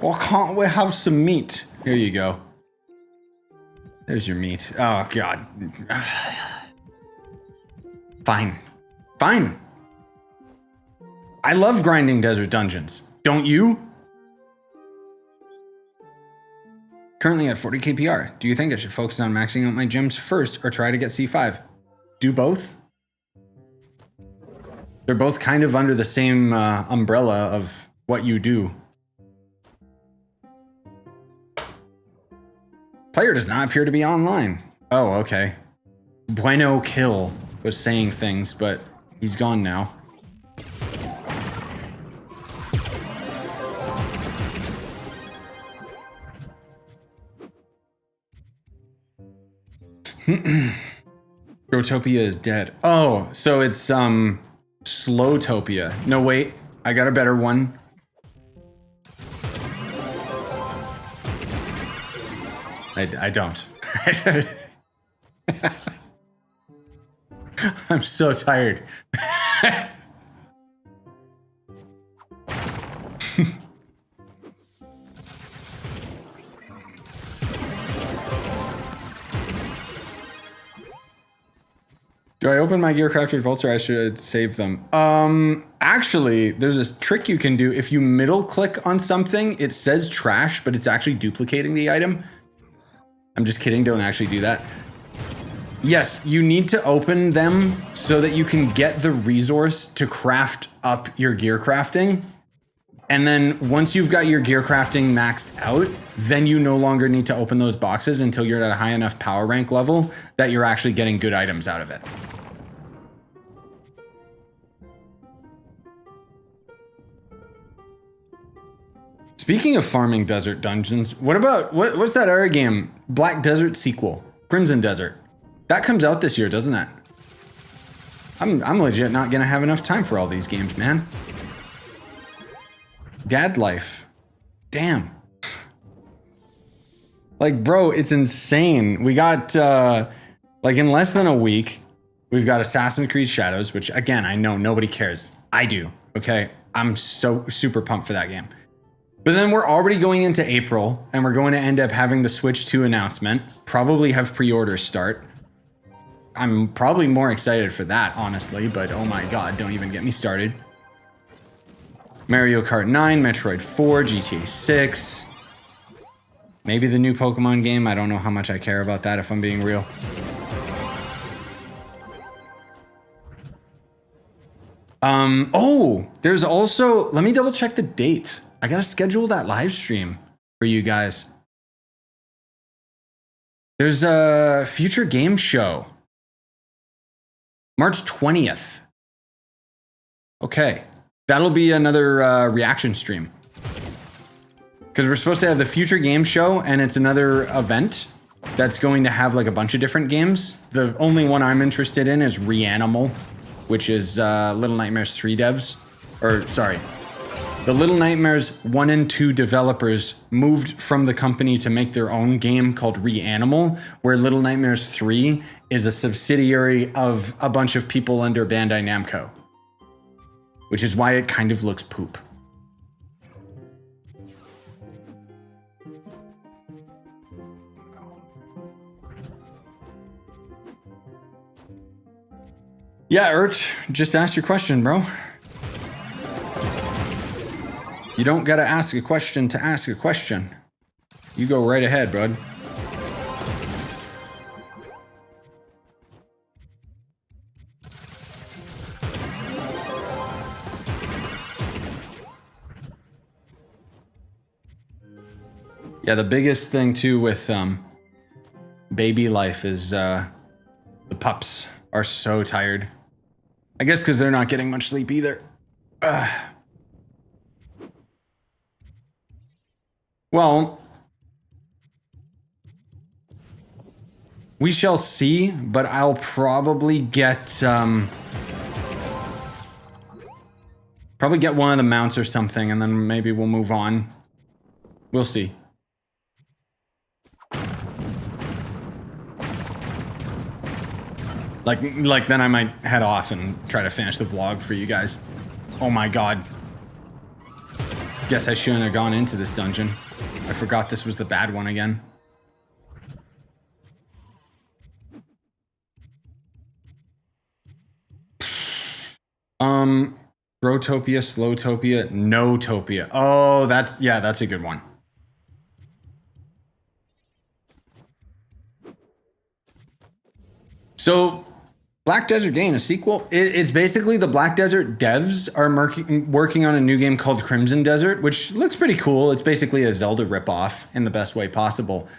Well, can't we have some meat? Here you go. There's your meat. Oh, God. Fine. Fine. I love grinding desert dungeons. Don't you? Currently at 40 KPR. Do you think I should focus on maxing out my gems first or try to get C5? Do both? They're both kind of under the same umbrella of what you do. Player does not appear to be online. Oh, okay. Bueno Kill was saying things, but he's gone now. Growtopia is dead. Oh, so it's Slowtopia. No, wait. I got a better one. I don't. I'm so tired. Do I open my Gearcrafted vaults or I should save them? Actually, there's this trick you can do. If you middle click on something, it says trash, but it's actually duplicating the item. I'm just kidding, don't actually do that. Yes, you need to open them so that you can get the resource to craft up your gear crafting. And then once you've got your gear crafting maxed out, then you no longer need to open those boxes until you're at a high enough power rank level that you're actually getting good items out of it. Speaking of farming desert dungeons, what about, what's that other game? Black Desert sequel, Crimson Desert. That comes out this year, doesn't it? I'm legit not gonna have enough time for all these games, man. Dad life. Damn. Like, bro, it's insane. We got, like in less than a week, we've got Assassin's Creed Shadows, which again, I know nobody cares. I do, okay? I'm so super pumped for that game. But then we're already going into April, and we're going to end up having the Switch 2 announcement, probably have pre-orders start. I'm probably more excited for that, honestly, but oh my god, don't even get me started. Mario Kart 9, Metroid 4, GTA 6. Maybe the new Pokemon game. I don't know how much I care about that, if I'm being real. Oh, there's also, let me double check the date. I gotta schedule that live stream for you guys. There's a future game show. March 20th. Okay. That'll be another reaction stream. Because we're supposed to have the future game show, and it's another event that's going to have like a bunch of different games. The only one I'm interested in is Reanimal, which is Little Nightmares 3 devs. Or, sorry. The Little Nightmares 1 and 2 developers moved from the company to make their own game called Reanimal, where Little Nightmares 3 is a subsidiary of a bunch of people under Bandai Namco. Which is why it kind of looks poop. Yeah, Ert, just ask your question, bro. You don't gotta ask a question to ask a question. You go right ahead, bud. Yeah, the biggest thing too with baby life is the pups are so tired. I guess because they're not getting much sleep either. Well, we shall see, but I'll probably get one of the mounts or something, and then maybe we'll move on. We'll see. Like then I might head off and try to finish the vlog for you guys. Oh my god. Guess I shouldn't have gone into this dungeon. I forgot this was the bad one again. Growtopia, Slowtopia, Notopia. Oh, that's a good one. So, Black Desert Game, a sequel. It's basically the Black Desert devs are working on a new game called Crimson Desert, which looks pretty cool. It's basically a Zelda ripoff in the best way possible.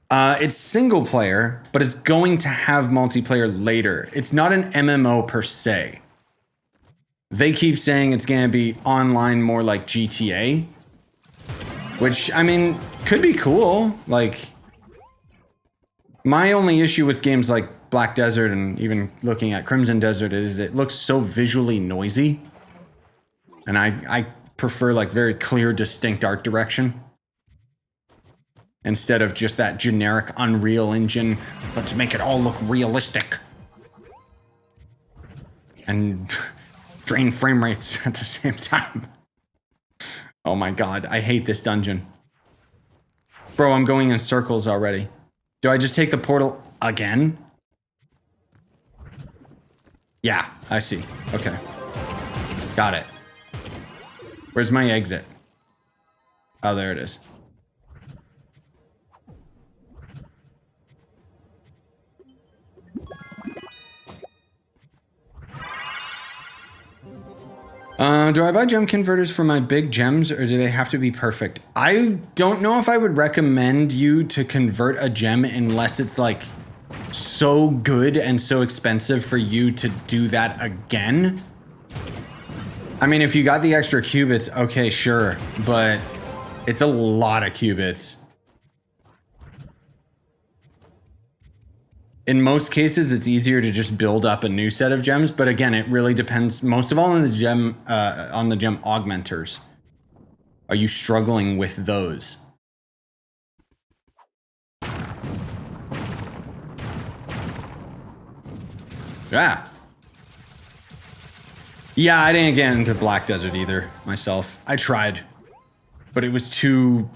It's single player, but it's going to have multiplayer later. It's not an MMO per se. They keep saying it's going to be online more like GTA, which, I mean, could be cool. Like, my only issue with games like Black Desert and even looking at Crimson Desert is it looks so visually noisy. And I prefer like very clear, distinct art direction. Instead of just that generic Unreal Engine, let's make it all look realistic. And drain frame rates at the same time. Oh my god, I hate this dungeon. Bro, I'm going in circles already. Do I just take the portal again? Yeah, I see. Okay. Got it. Where's my exit? Oh, there it is. Do I buy gem converters for my big gems, or do they have to be perfect? I don't know if I would recommend you to convert a gem unless it's like so good and so expensive for you to do that again. I mean, if you got the extra qubits, okay, sure, but it's a lot of qubits. In most cases, it's easier to just build up a new set of gems, but again, it really depends most of all on the gem augmenters. Are you struggling with those? Yeah. Yeah, I didn't get into Black Desert either myself. I tried, but it was too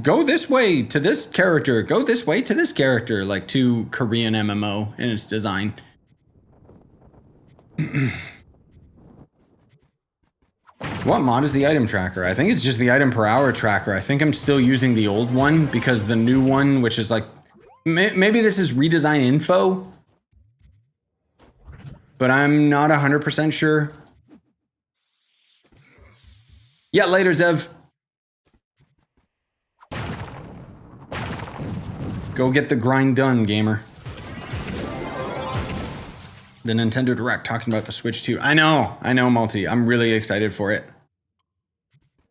go this way to this character, go this way to this character, like too Korean MMO in its design. What mod is the item tracker? I think it's just the item per hour tracker. I think I'm still using the old one because the new one, which is like, maybe this is redesign info, but I'm not 100% sure. Yeah, later, Zev. Go get the grind done, gamer. The Nintendo Direct talking about the Switch 2. I know, Multi. I'm really excited for it.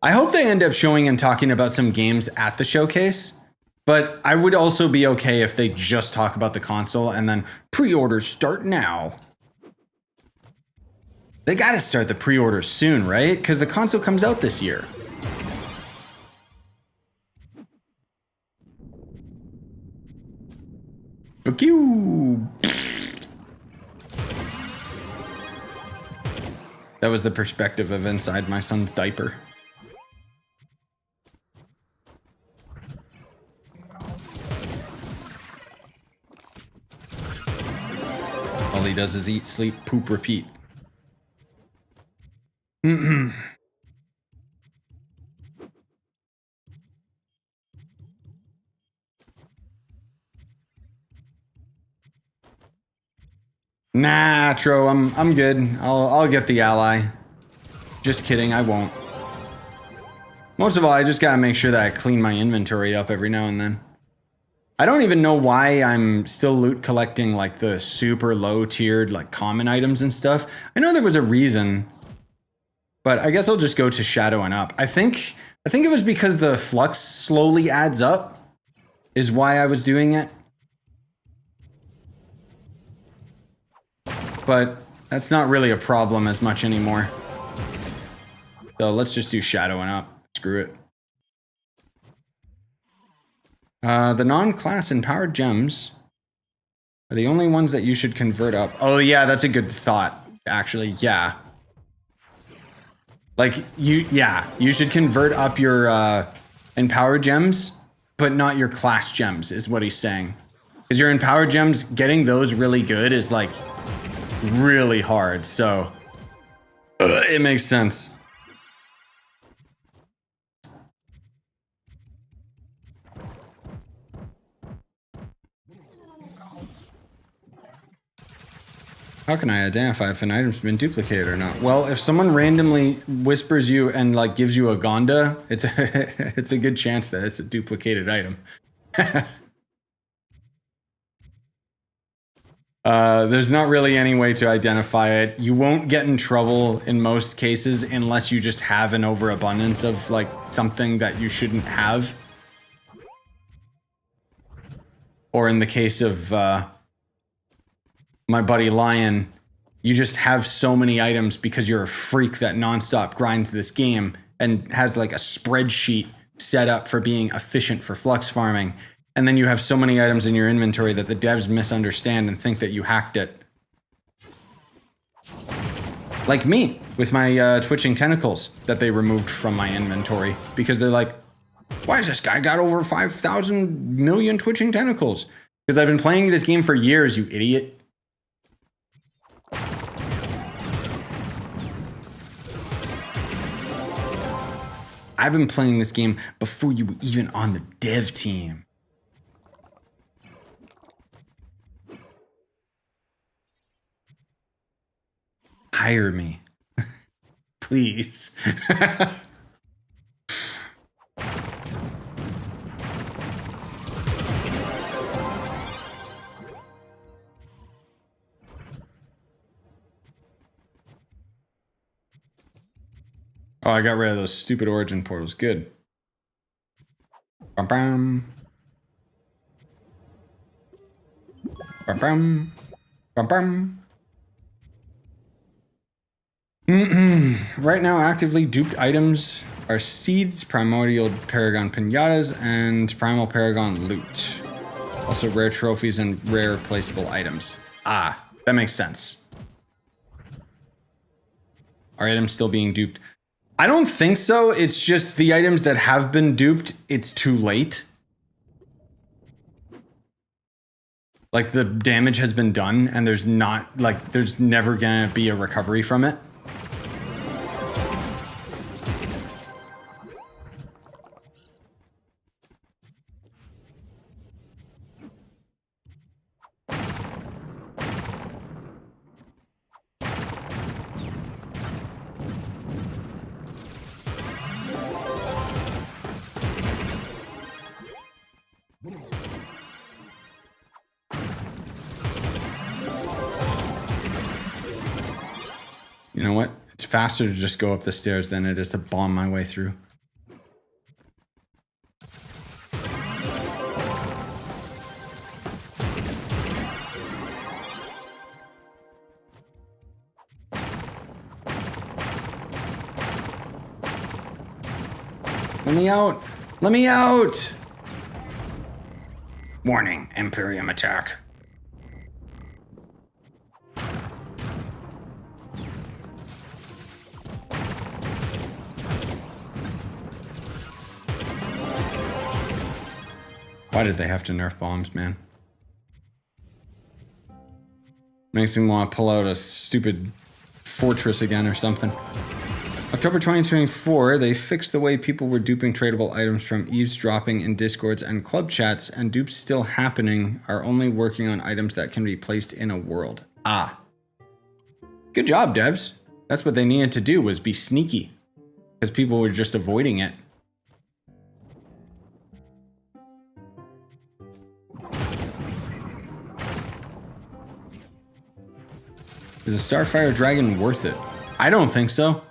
I hope they end up showing and talking about some games at the showcase, but I would also be okay if they just talk about the console and then pre-orders start now. They gotta start the pre-orders soon, right? Because the console comes out this year. That was the perspective of inside my son's diaper. All he does is eat, sleep, poop, repeat. Nah, Tro, I'm good. I'll get the ally. Just kidding, I won't. Most of all, I just gotta make sure that I clean my inventory up every now and then. I don't even know why I'm still loot collecting like the super low tiered like common items and stuff. I know there was a reason, but I guess I'll just go to shadow and up. I think it was because the flux slowly adds up is why I was doing it. But that's not really a problem as much anymore. So let's just do shadow and up. Screw it. The non-class empowered gems are the only ones that you should convert up. Oh yeah, that's a good thought, actually. Yeah. Like, you should convert up your empowered gems, but not your class gems, is what he's saying. Because your empowered gems, getting those really good is like really hard, so it makes sense. How can I identify if an item's been duplicated or not? Well, if someone randomly whispers you and like gives you a Gonda, it's a good chance that it's a duplicated item. There's not really any way to identify it. You won't get in trouble in most cases unless you just have an overabundance of like something that you shouldn't have. Or in the case of my buddy Lion, you just have so many items because you're a freak that nonstop grinds this game and has like a spreadsheet set up for being efficient for flux farming. And then you have so many items in your inventory that the devs misunderstand and think that you hacked it. Like me, with my twitching tentacles that they removed from my inventory. Because they're like, why has this guy got over 5,000 million twitching tentacles? Because I've been playing this game for years, you idiot. I've been playing this game before you were even on the dev team. Hire me. Please. Oh, I got rid of those stupid origin portals. Good. Bum bum. Bum bum. Bum bum. Right now, actively duped items are seeds, primordial paragon pinatas, and primal paragon loot. Also rare trophies and rare placeable items. Ah, that makes sense. Are items still being duped? I don't think so. It's just the items that have been duped, it's too late. Like the damage has been done and there's never gonna be a recovery from it. You know what? It's faster to just go up the stairs than it is to bomb my way through. Let me out! Let me out! Warning, Imperium attack. Why did they have to nerf bombs, man? Makes me want to pull out a stupid fortress again or something. October 2024, they fixed the way people were duping tradable items from eavesdropping in discords and club chats, and dupes still happening are only working on items that can be placed in a world. Ah. Good job, devs. That's what they needed to do, was be sneaky. Because people were just avoiding it. Is a Starfire Dragon worth it? I don't think so.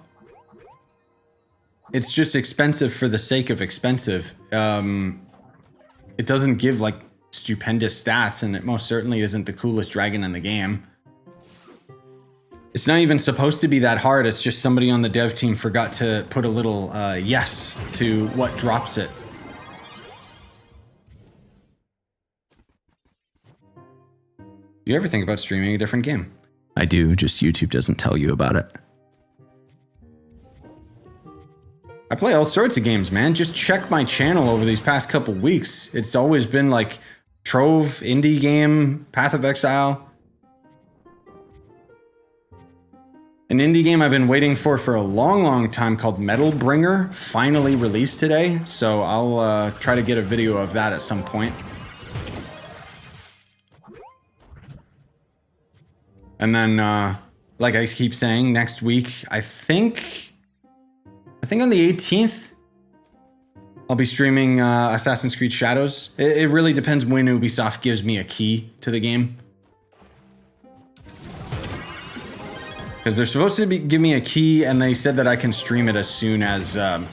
It's just expensive for the sake of expensive. It doesn't give like stupendous stats, and it most certainly isn't the coolest dragon in the game. It's not even supposed to be that hard. It's just somebody on the dev team forgot to put a little yes to what drops it. Do you ever think about streaming a different game? I do, just YouTube doesn't tell you about it. I play all sorts of games, man. Just check my channel over these past couple weeks. It's always been like Trove, indie game, Path of Exile. An indie game I've been waiting for a long time called Metal Bringer finally released today. So I'll try to get a video of that at some point. And then, like I keep saying, next week, I think on the 18th, I'll be streaming Assassin's Creed Shadows. It really depends when Ubisoft gives me a key to the game. Because they're supposed to give me a key, and they said that I can stream it as soon as the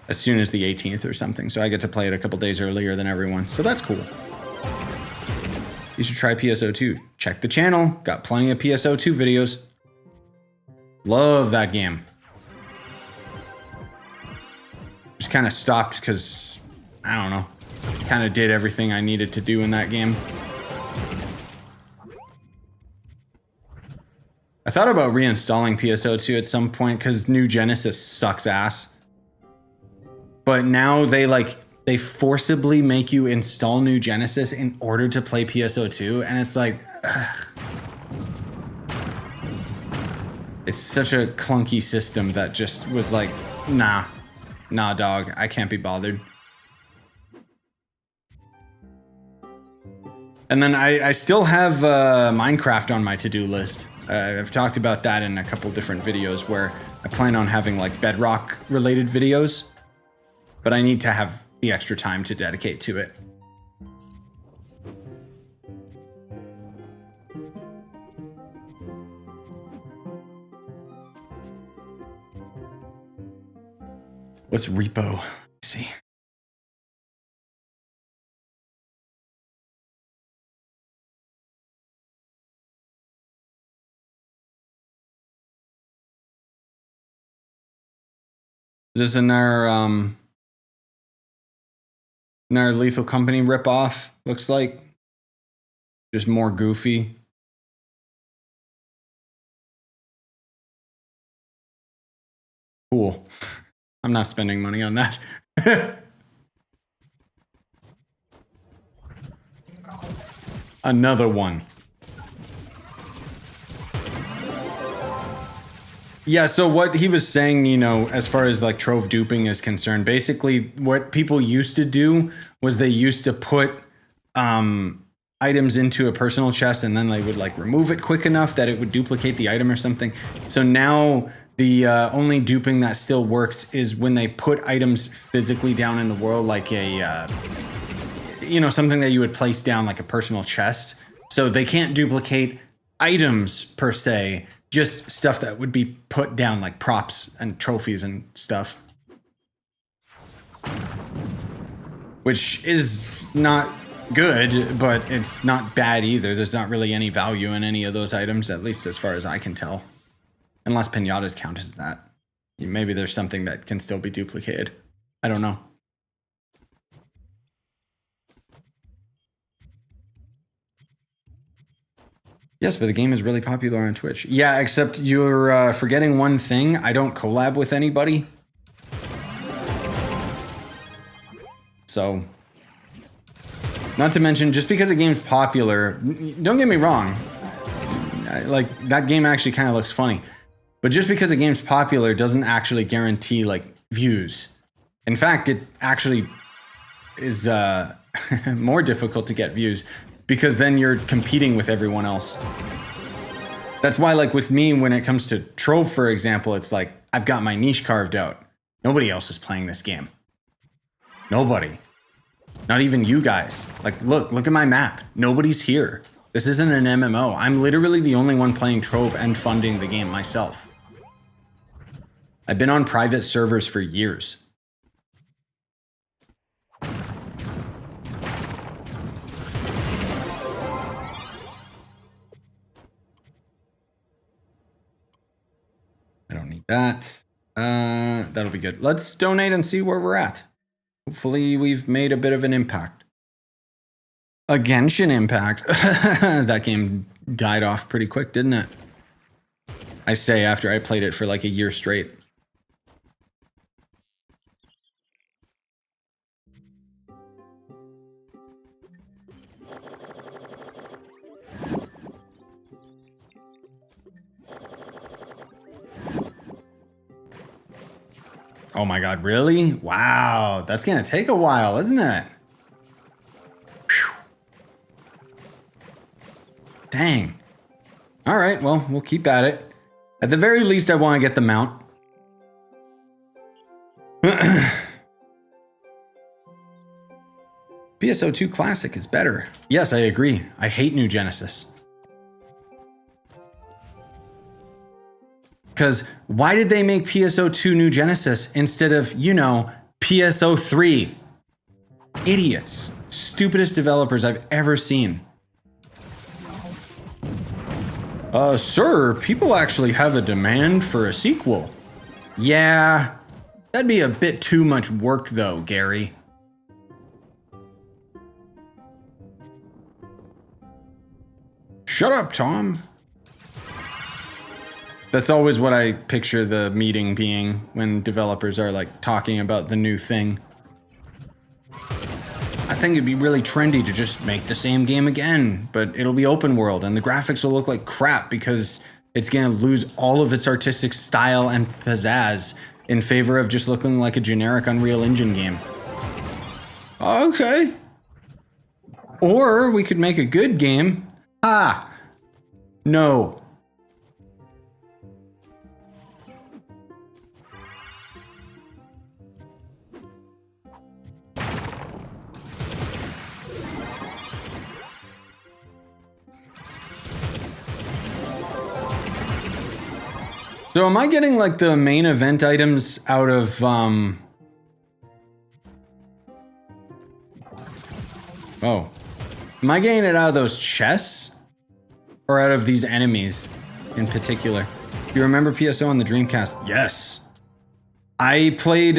18th or something. So I get to play it a couple days earlier than everyone. So that's cool. You should try PSO2. Check the channel. Got plenty of PSO2 videos. Love that game. Just kind of stopped because, I don't know, kind of did everything I needed to do in that game. I thought about reinstalling PSO2 at some point because New Genesis sucks ass. But now they forcibly make you install New Genesis in order to play PSO2, and it's like, ugh. It's such a clunky system that just was like, nah, dog, I can't be bothered. And then I still have Minecraft on my to-do list. I've talked about that in a couple different videos where I plan on having like Bedrock related videos, but I need to have the extra time to dedicate to it. What's repo? Let's see. Is this in our Lethal Company ripoff? Looks like just more goofy. Cool. I'm not spending money on that. Another one. Yeah, so what he was saying, you know, as far as like Trove duping is concerned, basically what people used to do was they used to put items into a personal chest and then they would like remove it quick enough that it would duplicate the item or something. So now the only duping that still works is when they put items physically down in the world, like a, you know, something that you would place down like a personal chest. So they can't duplicate items per se, just stuff that would be put down like props and trophies and stuff. Which is not good, but it's not bad either. There's not really any value in any of those items, at least as far as I can tell. Unless pinatas count as that. Maybe there's something that can still be duplicated. I don't know. Yes, but the game is really popular on Twitch. Yeah, except you're forgetting one thing. I don't collab with anybody. So, not to mention, just because a game's popular, don't get me wrong. Like, that game actually kind of looks funny. But just because a game's popular doesn't actually guarantee, like, views. In fact, it actually is more difficult to get views because then you're competing with everyone else. That's why, like, with me, when it comes to Trove, for example, it's like, I've got my niche carved out. Nobody else is playing this game. Nobody. Not even you guys. Like, look at my map. Nobody's here. This isn't an MMO. I'm literally the only one playing Trove and funding the game myself. I've been on private servers for years. I don't need that. That'll be good. Let's donate and see where we're at. Hopefully we've made a bit of an impact. A Genshin impact. That game died off pretty quick, didn't it? I say after I played it for like a year straight. Oh my god, really? Wow, that's gonna take a while, isn't it? Whew. Dang. All right, well, we'll keep at it. At the very least, I want to get the mount. PSO2 Classic is better. Yes, I agree. I hate New Genesis. Because why did they make PSO2 New Genesis instead of, you know, PSO3? Idiots. Stupidest developers I've ever seen. Sir, people actually have a demand for a sequel. Yeah, that'd be a bit too much work though, Gary. Shut up, Tom. That's always what I picture the meeting being when developers are like talking about the new thing. I think it'd be really trendy to just make the same game again, but it'll be open world and the graphics will look like crap because it's gonna lose all of its artistic style and pizzazz in favor of just looking like a generic Unreal Engine game. Okay. Or we could make a good game. Ah, no. So am I getting like the main event items out of, oh. Am I getting it out of those chests? Or out of these enemies in particular? You remember PSO on the Dreamcast? Yes. I played,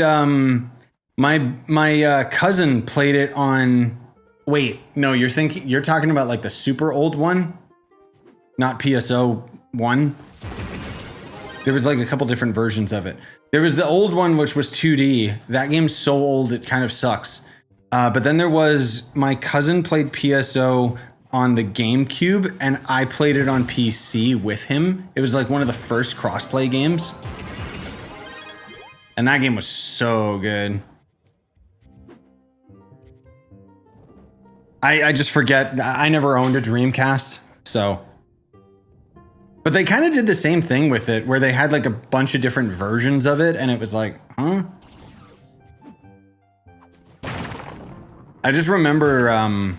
my cousin played it on, wait, no, you're talking about like the super old one? Not PSO 1? There was like a couple different versions of it. There was the old one, which was 2D. That game's so old, it kind of sucks. But then there was, my cousin played PSO on the GameCube, and I played it on PC with him. It was like one of the first crossplay games. And that game was so good. I just forget, I never owned a Dreamcast, so... But they kind of did the same thing with it, where they had like a bunch of different versions of it, and it was like, huh? I just remember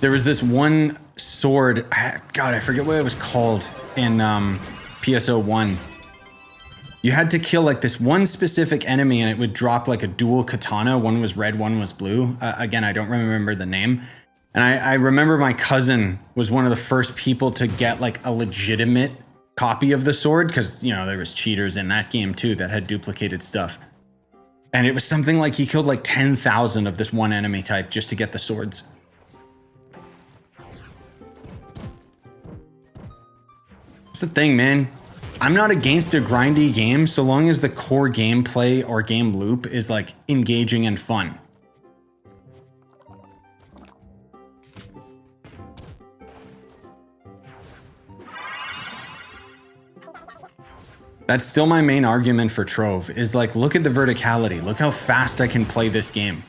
there was this one sword, God, I forget what it was called in PSO 1. You had to kill like this one specific enemy, and it would drop like a dual katana. One was red, one was blue. Again, I don't remember the name. And I remember my cousin was one of the first people to get like a legitimate copy of the sword, because, you know, there was cheaters in that game too that had duplicated stuff. And it was something like he killed like 10,000 of this one enemy type just to get the swords. That's the thing, man. I'm not against a grindy game so long as the core gameplay or game loop is like engaging and fun. That's still my main argument for Trove, is like, look at the verticality. Look how fast I can play this game.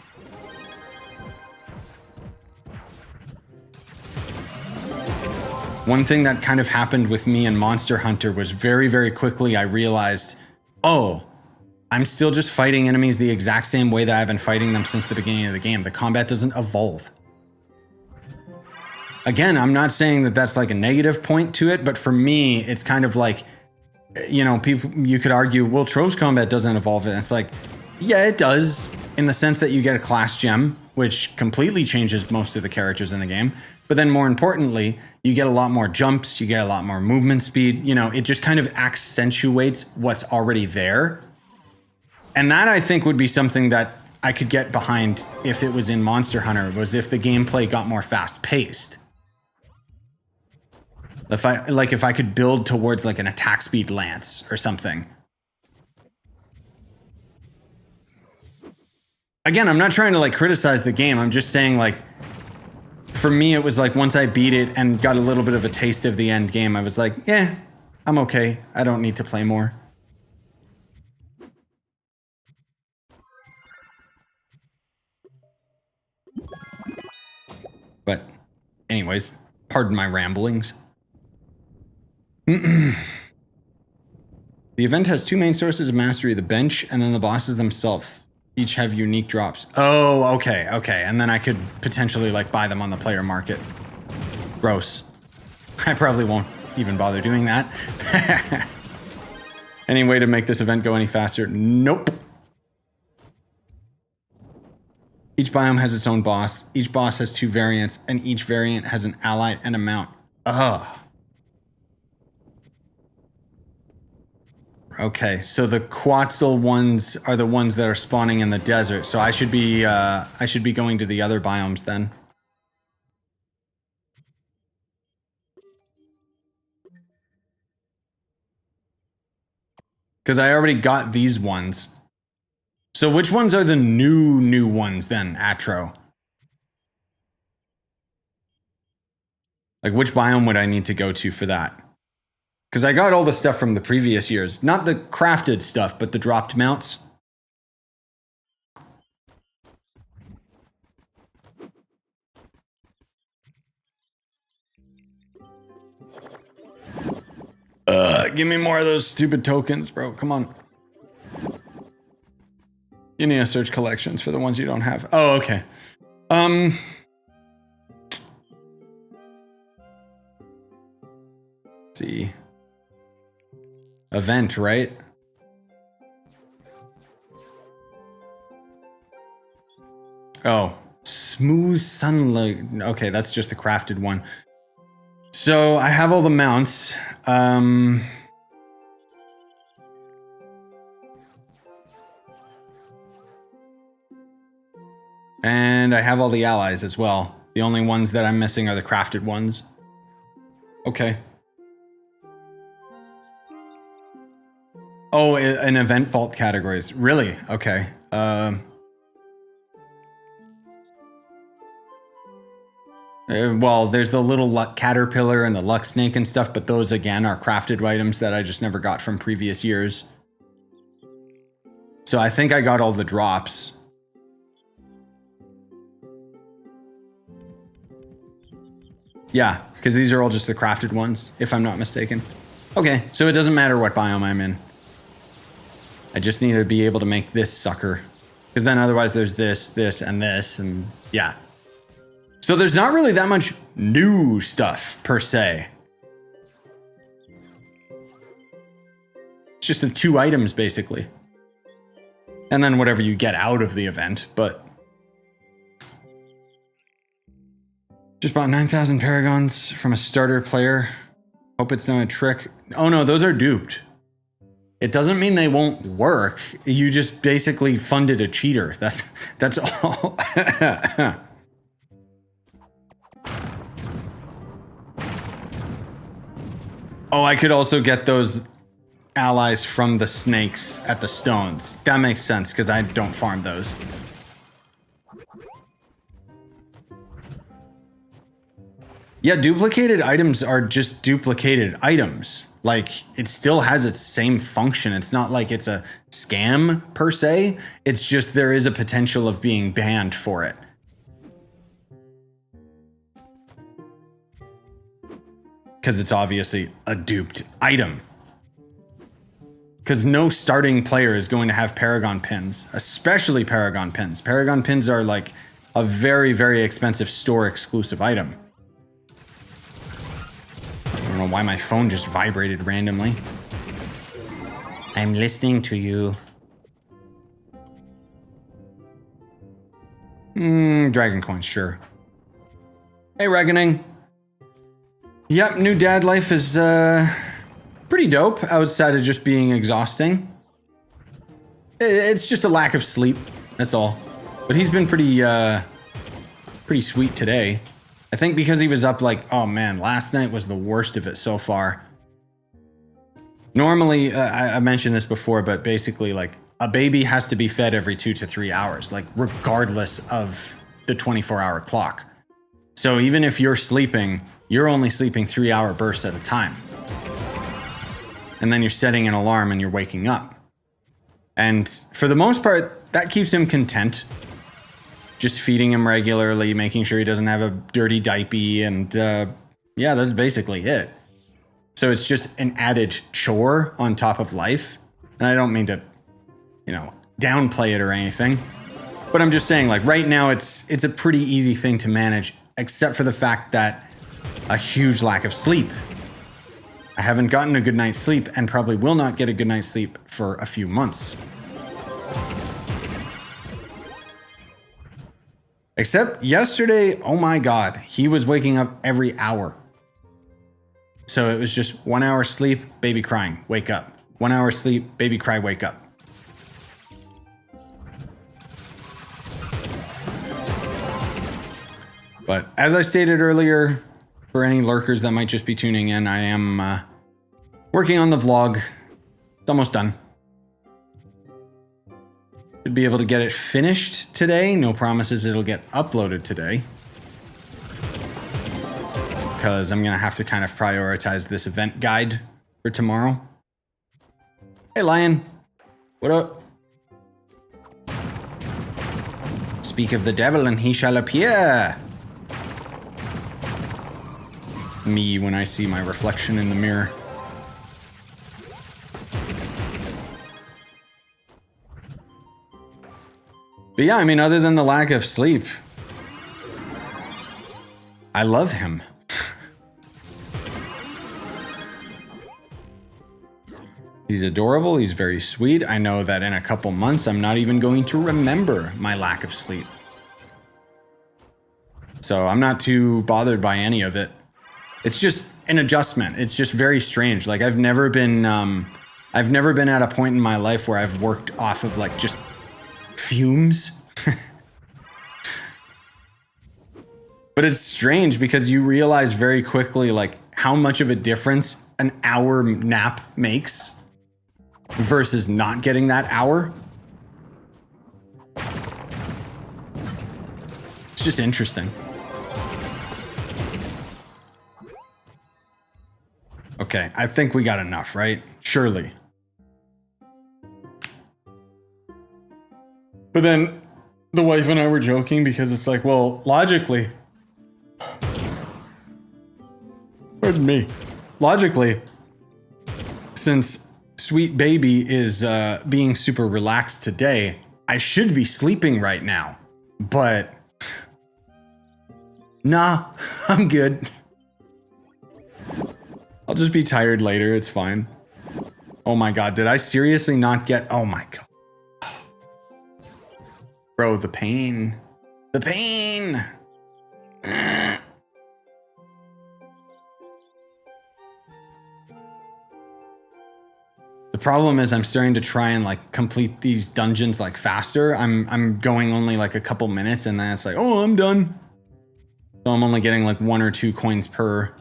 One thing that kind of happened with me and Monster Hunter was very, very quickly I realized, oh, I'm still just fighting enemies the exact same way that I've been fighting them since the beginning of the game. The combat doesn't evolve. Again, I'm not saying that that's like a negative point to it, but for me, it's kind of like, you know, people, you could argue, well, Trove's combat doesn't evolve it. And it's like, yeah, it does, in the sense that you get a class gem, which completely changes most of the characters in the game. But then more importantly, you get a lot more jumps, you get a lot more movement speed. You know, it just kind of accentuates what's already there. And that, I think, would be something that I could get behind if it was in Monster Hunter, was if the gameplay got more fast-paced. If I could build towards like an attack speed lance or something. Again, I'm not trying to like criticize the game. I'm just saying, like, for me, it was like once I beat it and got a little bit of a taste of the end game, I was like, yeah, I'm okay. I don't need to play more. But anyways, pardon my ramblings. The event has two main sources of mastery, the bench and then the bosses themselves. Each have unique drops. Oh, okay, okay. And then I could potentially like buy them on the player market. Gross. I probably won't even bother doing that. Any way to make this event go any faster? Nope. Each biome has its own boss. Each boss has two variants, and each variant has an ally and a mount. Ugh. Okay, so the Quetzal ones are the ones that are spawning in the desert. So I should be going to the other biomes then. Because I already got these ones. So which ones are the new ones then, Atro? Like which biome would I need to go to for that? Because I got all the stuff from the previous years. Not the crafted stuff, but the dropped mounts. Give me more of those stupid tokens, bro. Come on. You need to search collections for the ones you don't have. Oh, okay. Let's see. Event, right? Oh, smooth sunlight. Okay, that's just the crafted one. So I have all the mounts. And I have all the allies as well. The only ones that I'm missing are the crafted ones. Okay. Oh, an event vault categories. Really? Okay. Well, there's the little luck caterpillar and the luck snake and stuff, but those again are crafted items that I just never got from previous years. So I think I got all the drops. Yeah, because these are all just the crafted ones, if I'm not mistaken. Okay, so it doesn't matter what biome I'm in. I just need to be able to make this sucker. Because then otherwise there's this, this, and this, and yeah. So there's not really that much new stuff, per se. It's just the two items, basically. And then whatever you get out of the event, but... Just bought 9,000 paragons from a starter player. Hope it's not a trick. Oh no, those are duped. It doesn't mean they won't work. You just basically funded a cheater. That's all. Oh, I could also get those allies from the snakes at the stones. That makes sense because I don't farm those. Yeah, duplicated items are just duplicated items. Like, it still has its same function. It's not like it's a scam, per se. It's just there is a potential of being banned for it. Because it's obviously a duped item. Because no starting player is going to have Paragon pins, especially Paragon pins. Paragon pins are like a very, very expensive store exclusive item. know why my phone just vibrated randomly. I'm listening to you. Dragon coins, sure. Hey, Reckoning. Yep, new dad life is pretty dope outside of just being exhausting. It's just a lack of sleep, that's all. But he's been pretty sweet today. I think because he was up like, oh man, last night was the worst of it so far. Normally, I mentioned this before, but basically like a baby has to be fed every 2 to 3 hours, like regardless of the 24-hour clock. So even if you're sleeping, you're only sleeping 3-hour bursts at a time. And then you're setting an alarm and you're waking up. And for the most part, that keeps him content. Just feeding him regularly, making sure he doesn't have a dirty diaper, and yeah, that's basically it. So it's just an added chore on top of life. And I don't mean to, you know, downplay it or anything. But I'm just saying, like, right now it's a pretty easy thing to manage, except for the fact that a huge lack of sleep. I haven't gotten a good night's sleep and probably will not get a good night's sleep for a few months. Except yesterday, oh my God, he was waking up every hour. So it was just 1 hour sleep, baby crying, wake up. 1 hour sleep, baby cry, wake up. But as I stated earlier, for any lurkers that might just be tuning in, I am working on the vlog. It's almost done. Should be able to get it finished today. No promises it'll get uploaded today, because I'm gonna have to kind of prioritize this event guide for tomorrow. Hey Lion, what up? Speak of the devil and he shall appear. Me when I see my reflection in the mirror. But yeah, I mean, other than the lack of sleep, I love him. He's adorable, he's very sweet. I know that in a couple months, I'm not even going to remember my lack of sleep. So I'm not too bothered by any of it. It's just an adjustment. It's just very strange. Like I've never been at a point in my life where I've worked off of like just fumes. But it's strange because you realize very quickly like how much of a difference an hour nap makes versus not getting that hour. It's just interesting. Okay, I think we got enough, right? Surely. But then the wife and I were joking because it's like, well, logically, pardon me, logically, since sweet baby is being super relaxed today, I should be sleeping right now. But nah, I'm good. I'll just be tired later, it's fine. Oh my God, did I seriously not get, oh my God. Bro, the pain. The pain! The problem is I'm starting to try and like complete these dungeons like faster. I'm going only like a couple minutes and then it's like, oh, I'm done. So I'm only getting like 1 or 2 coins per.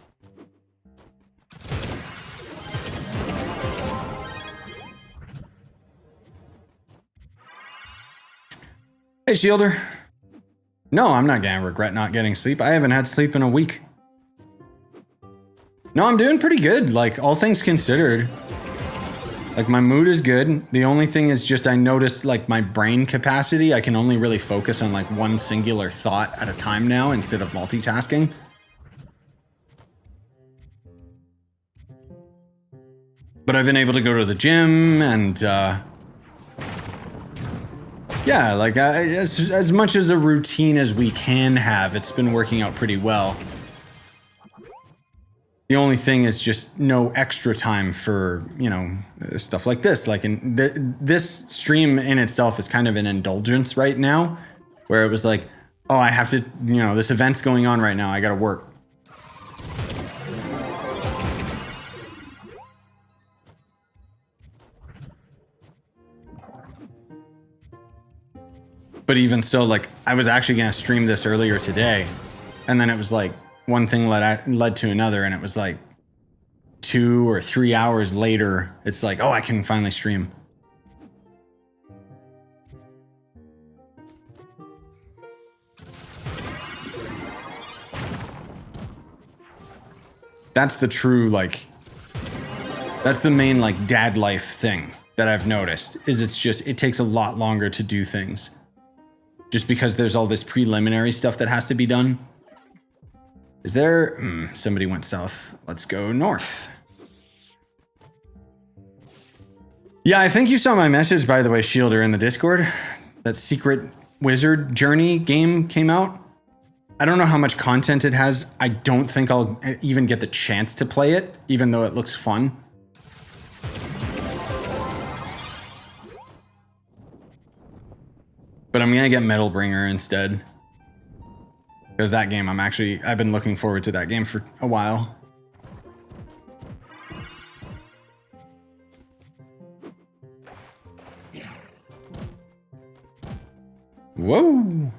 Hey, Shielder. No, I'm not gonna regret not getting sleep. I haven't had sleep in a week. No, I'm doing pretty good, like all things considered. Like my mood is good. The only thing is just I noticed like my brain capacity, I can only really focus on like one singular thought at a time now instead of multitasking. But I've been able to go to the gym and yeah, like as much as a routine as we can have, it's been working out pretty well. The only thing is just no extra time for, you know, stuff like this. Like this stream in itself is kind of an indulgence right now, where it was like, oh, I have to, you know, this event's going on right now. I got to work. But even so, like, I was actually going to stream this earlier today, and then it was like one thing led to another, and it was like 2 or 3 hours later, it's like, oh, I can finally stream. That's the true, like, that's the main, like, dad life thing that I've noticed, is it's just, it takes a lot longer to do things. Just because there's all this preliminary stuff that has to be done. Is there, somebody went south. Let's go north. Yeah, I think you saw my message, by the way, Shielder, in the Discord. That Secret Wizard Journey game came out. I don't know how much content it has. I don't think I'll even get the chance to play it, even though it looks fun. But I'm gonna get Metalbringer instead. Because that game, I've been looking forward to that game for a while. Whoa!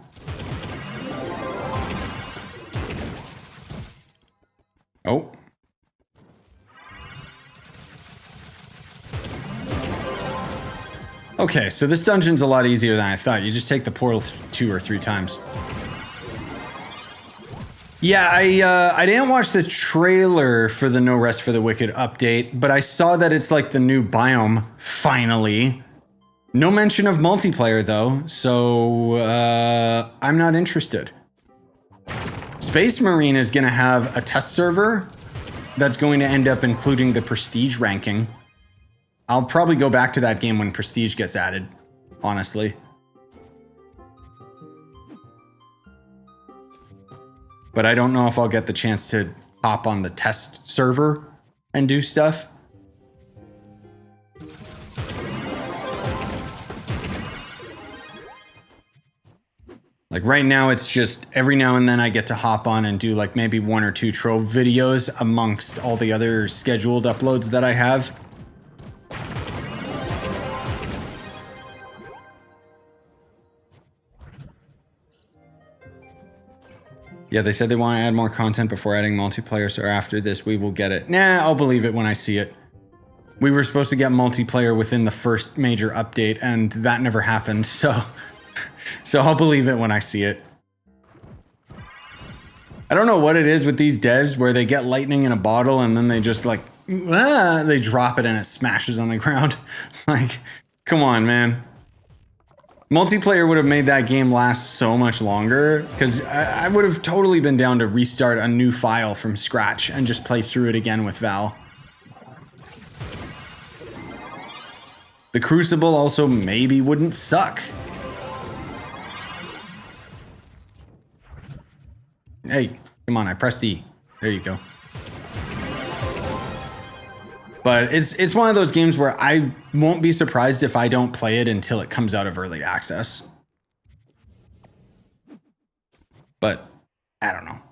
Oh. Okay, so this dungeon's a lot easier than I thought. You just take the portal 2 or 3 times. Yeah, I didn't watch the trailer for the No Rest for the Wicked update, but I saw that it's like the new biome, finally. No mention of multiplayer though, so I'm not interested. Space Marine is gonna have a test server that's going to end up including the prestige ranking. I'll probably go back to that game when prestige gets added, honestly. But I don't know if I'll get the chance to hop on the test server and do stuff. Like right now, it's just every now and then I get to hop on and do like maybe 1 or 2 Trove videos amongst all the other scheduled uploads that I have. Yeah, they said they want to add more content before adding multiplayer, so after this we will get it. Nah, I'll believe it when I see it. We were supposed to get multiplayer within the first major update, and that never happened, so I'll believe it when I see it. I don't know what it is with these devs where they get lightning in a bottle and then they just like, they drop it and it smashes on the ground. Like, come on, man. Multiplayer would have made that game last so much longer, because I would have totally been down to restart a new file from scratch and just play through it again with Val. The Crucible also maybe wouldn't suck. Hey, come on, I pressed E. There you go. But it's one of those games where I won't be surprised if I don't play it until it comes out of early access. But I don't know.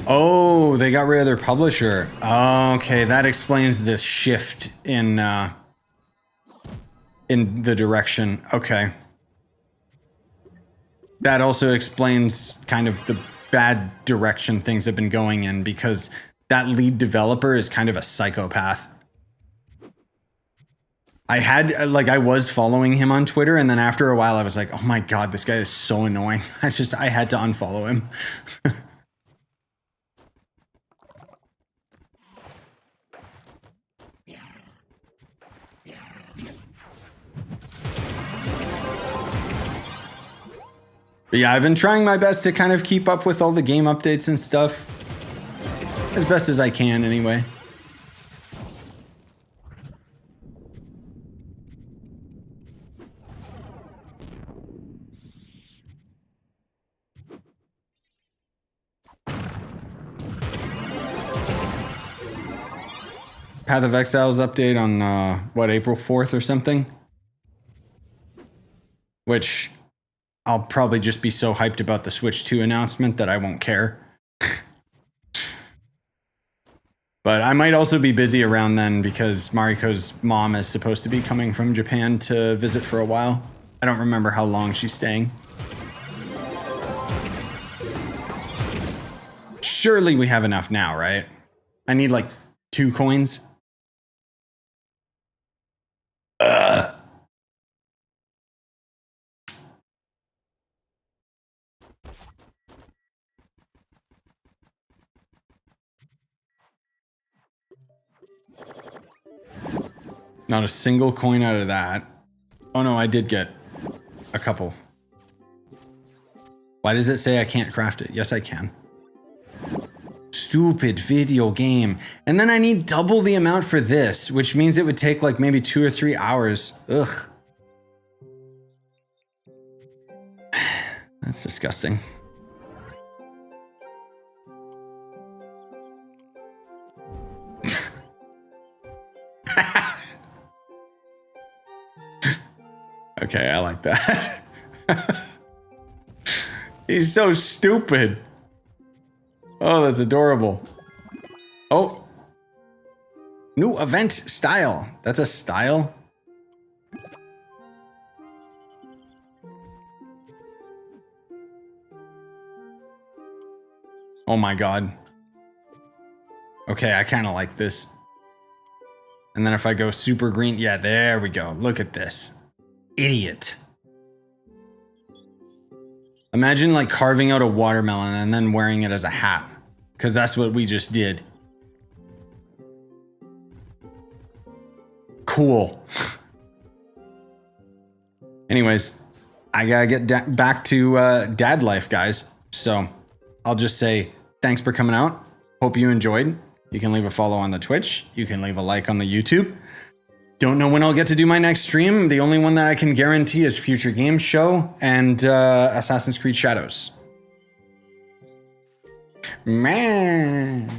Oh, they got rid of their publisher. Okay, that explains this shift in the direction. Okay. That also explains kind of the bad direction things have been going in, because that lead developer is kind of a psychopath. I was following him on Twitter, and then after a while I was like, oh my God, this guy is so annoying. I had to unfollow him. But yeah, I've been trying my best to kind of keep up with all the game updates and stuff. As best as I can, anyway. Path of Exiles update on, what, April 4th or something? Which I'll probably just be so hyped about the Switch 2 announcement that I won't care. But I might also be busy around then because Mariko's mom is supposed to be coming from Japan to visit for a while. I don't remember how long she's staying. Surely we have enough now, right? I need like 2 coins. Not a single coin out of that. Oh no, I did get a couple. Why does it say I can't craft it? Yes, I can. Stupid video game. And then I need double the amount for this, which means it would take like maybe 2 or 3 hours. Ugh. That's disgusting. Okay, I like that. He's so stupid. Oh, that's adorable. Oh. New event style. That's a style? Oh my god. Okay, I kind of like this. And then if I go super green, yeah, there we go. Look at this. Idiot. Imagine like carving out a watermelon and then wearing it as a hat. Because that's what we just did. Cool. Anyways, I gotta get back to dad life, guys. So I'll just say thanks for coming out. Hope you enjoyed. You can leave a follow on the Twitch. You can leave a like on the YouTube. Don't know when I'll get to do my next stream. The only one that I can guarantee is Future Games Show and Assassin's Creed Shadows. Man.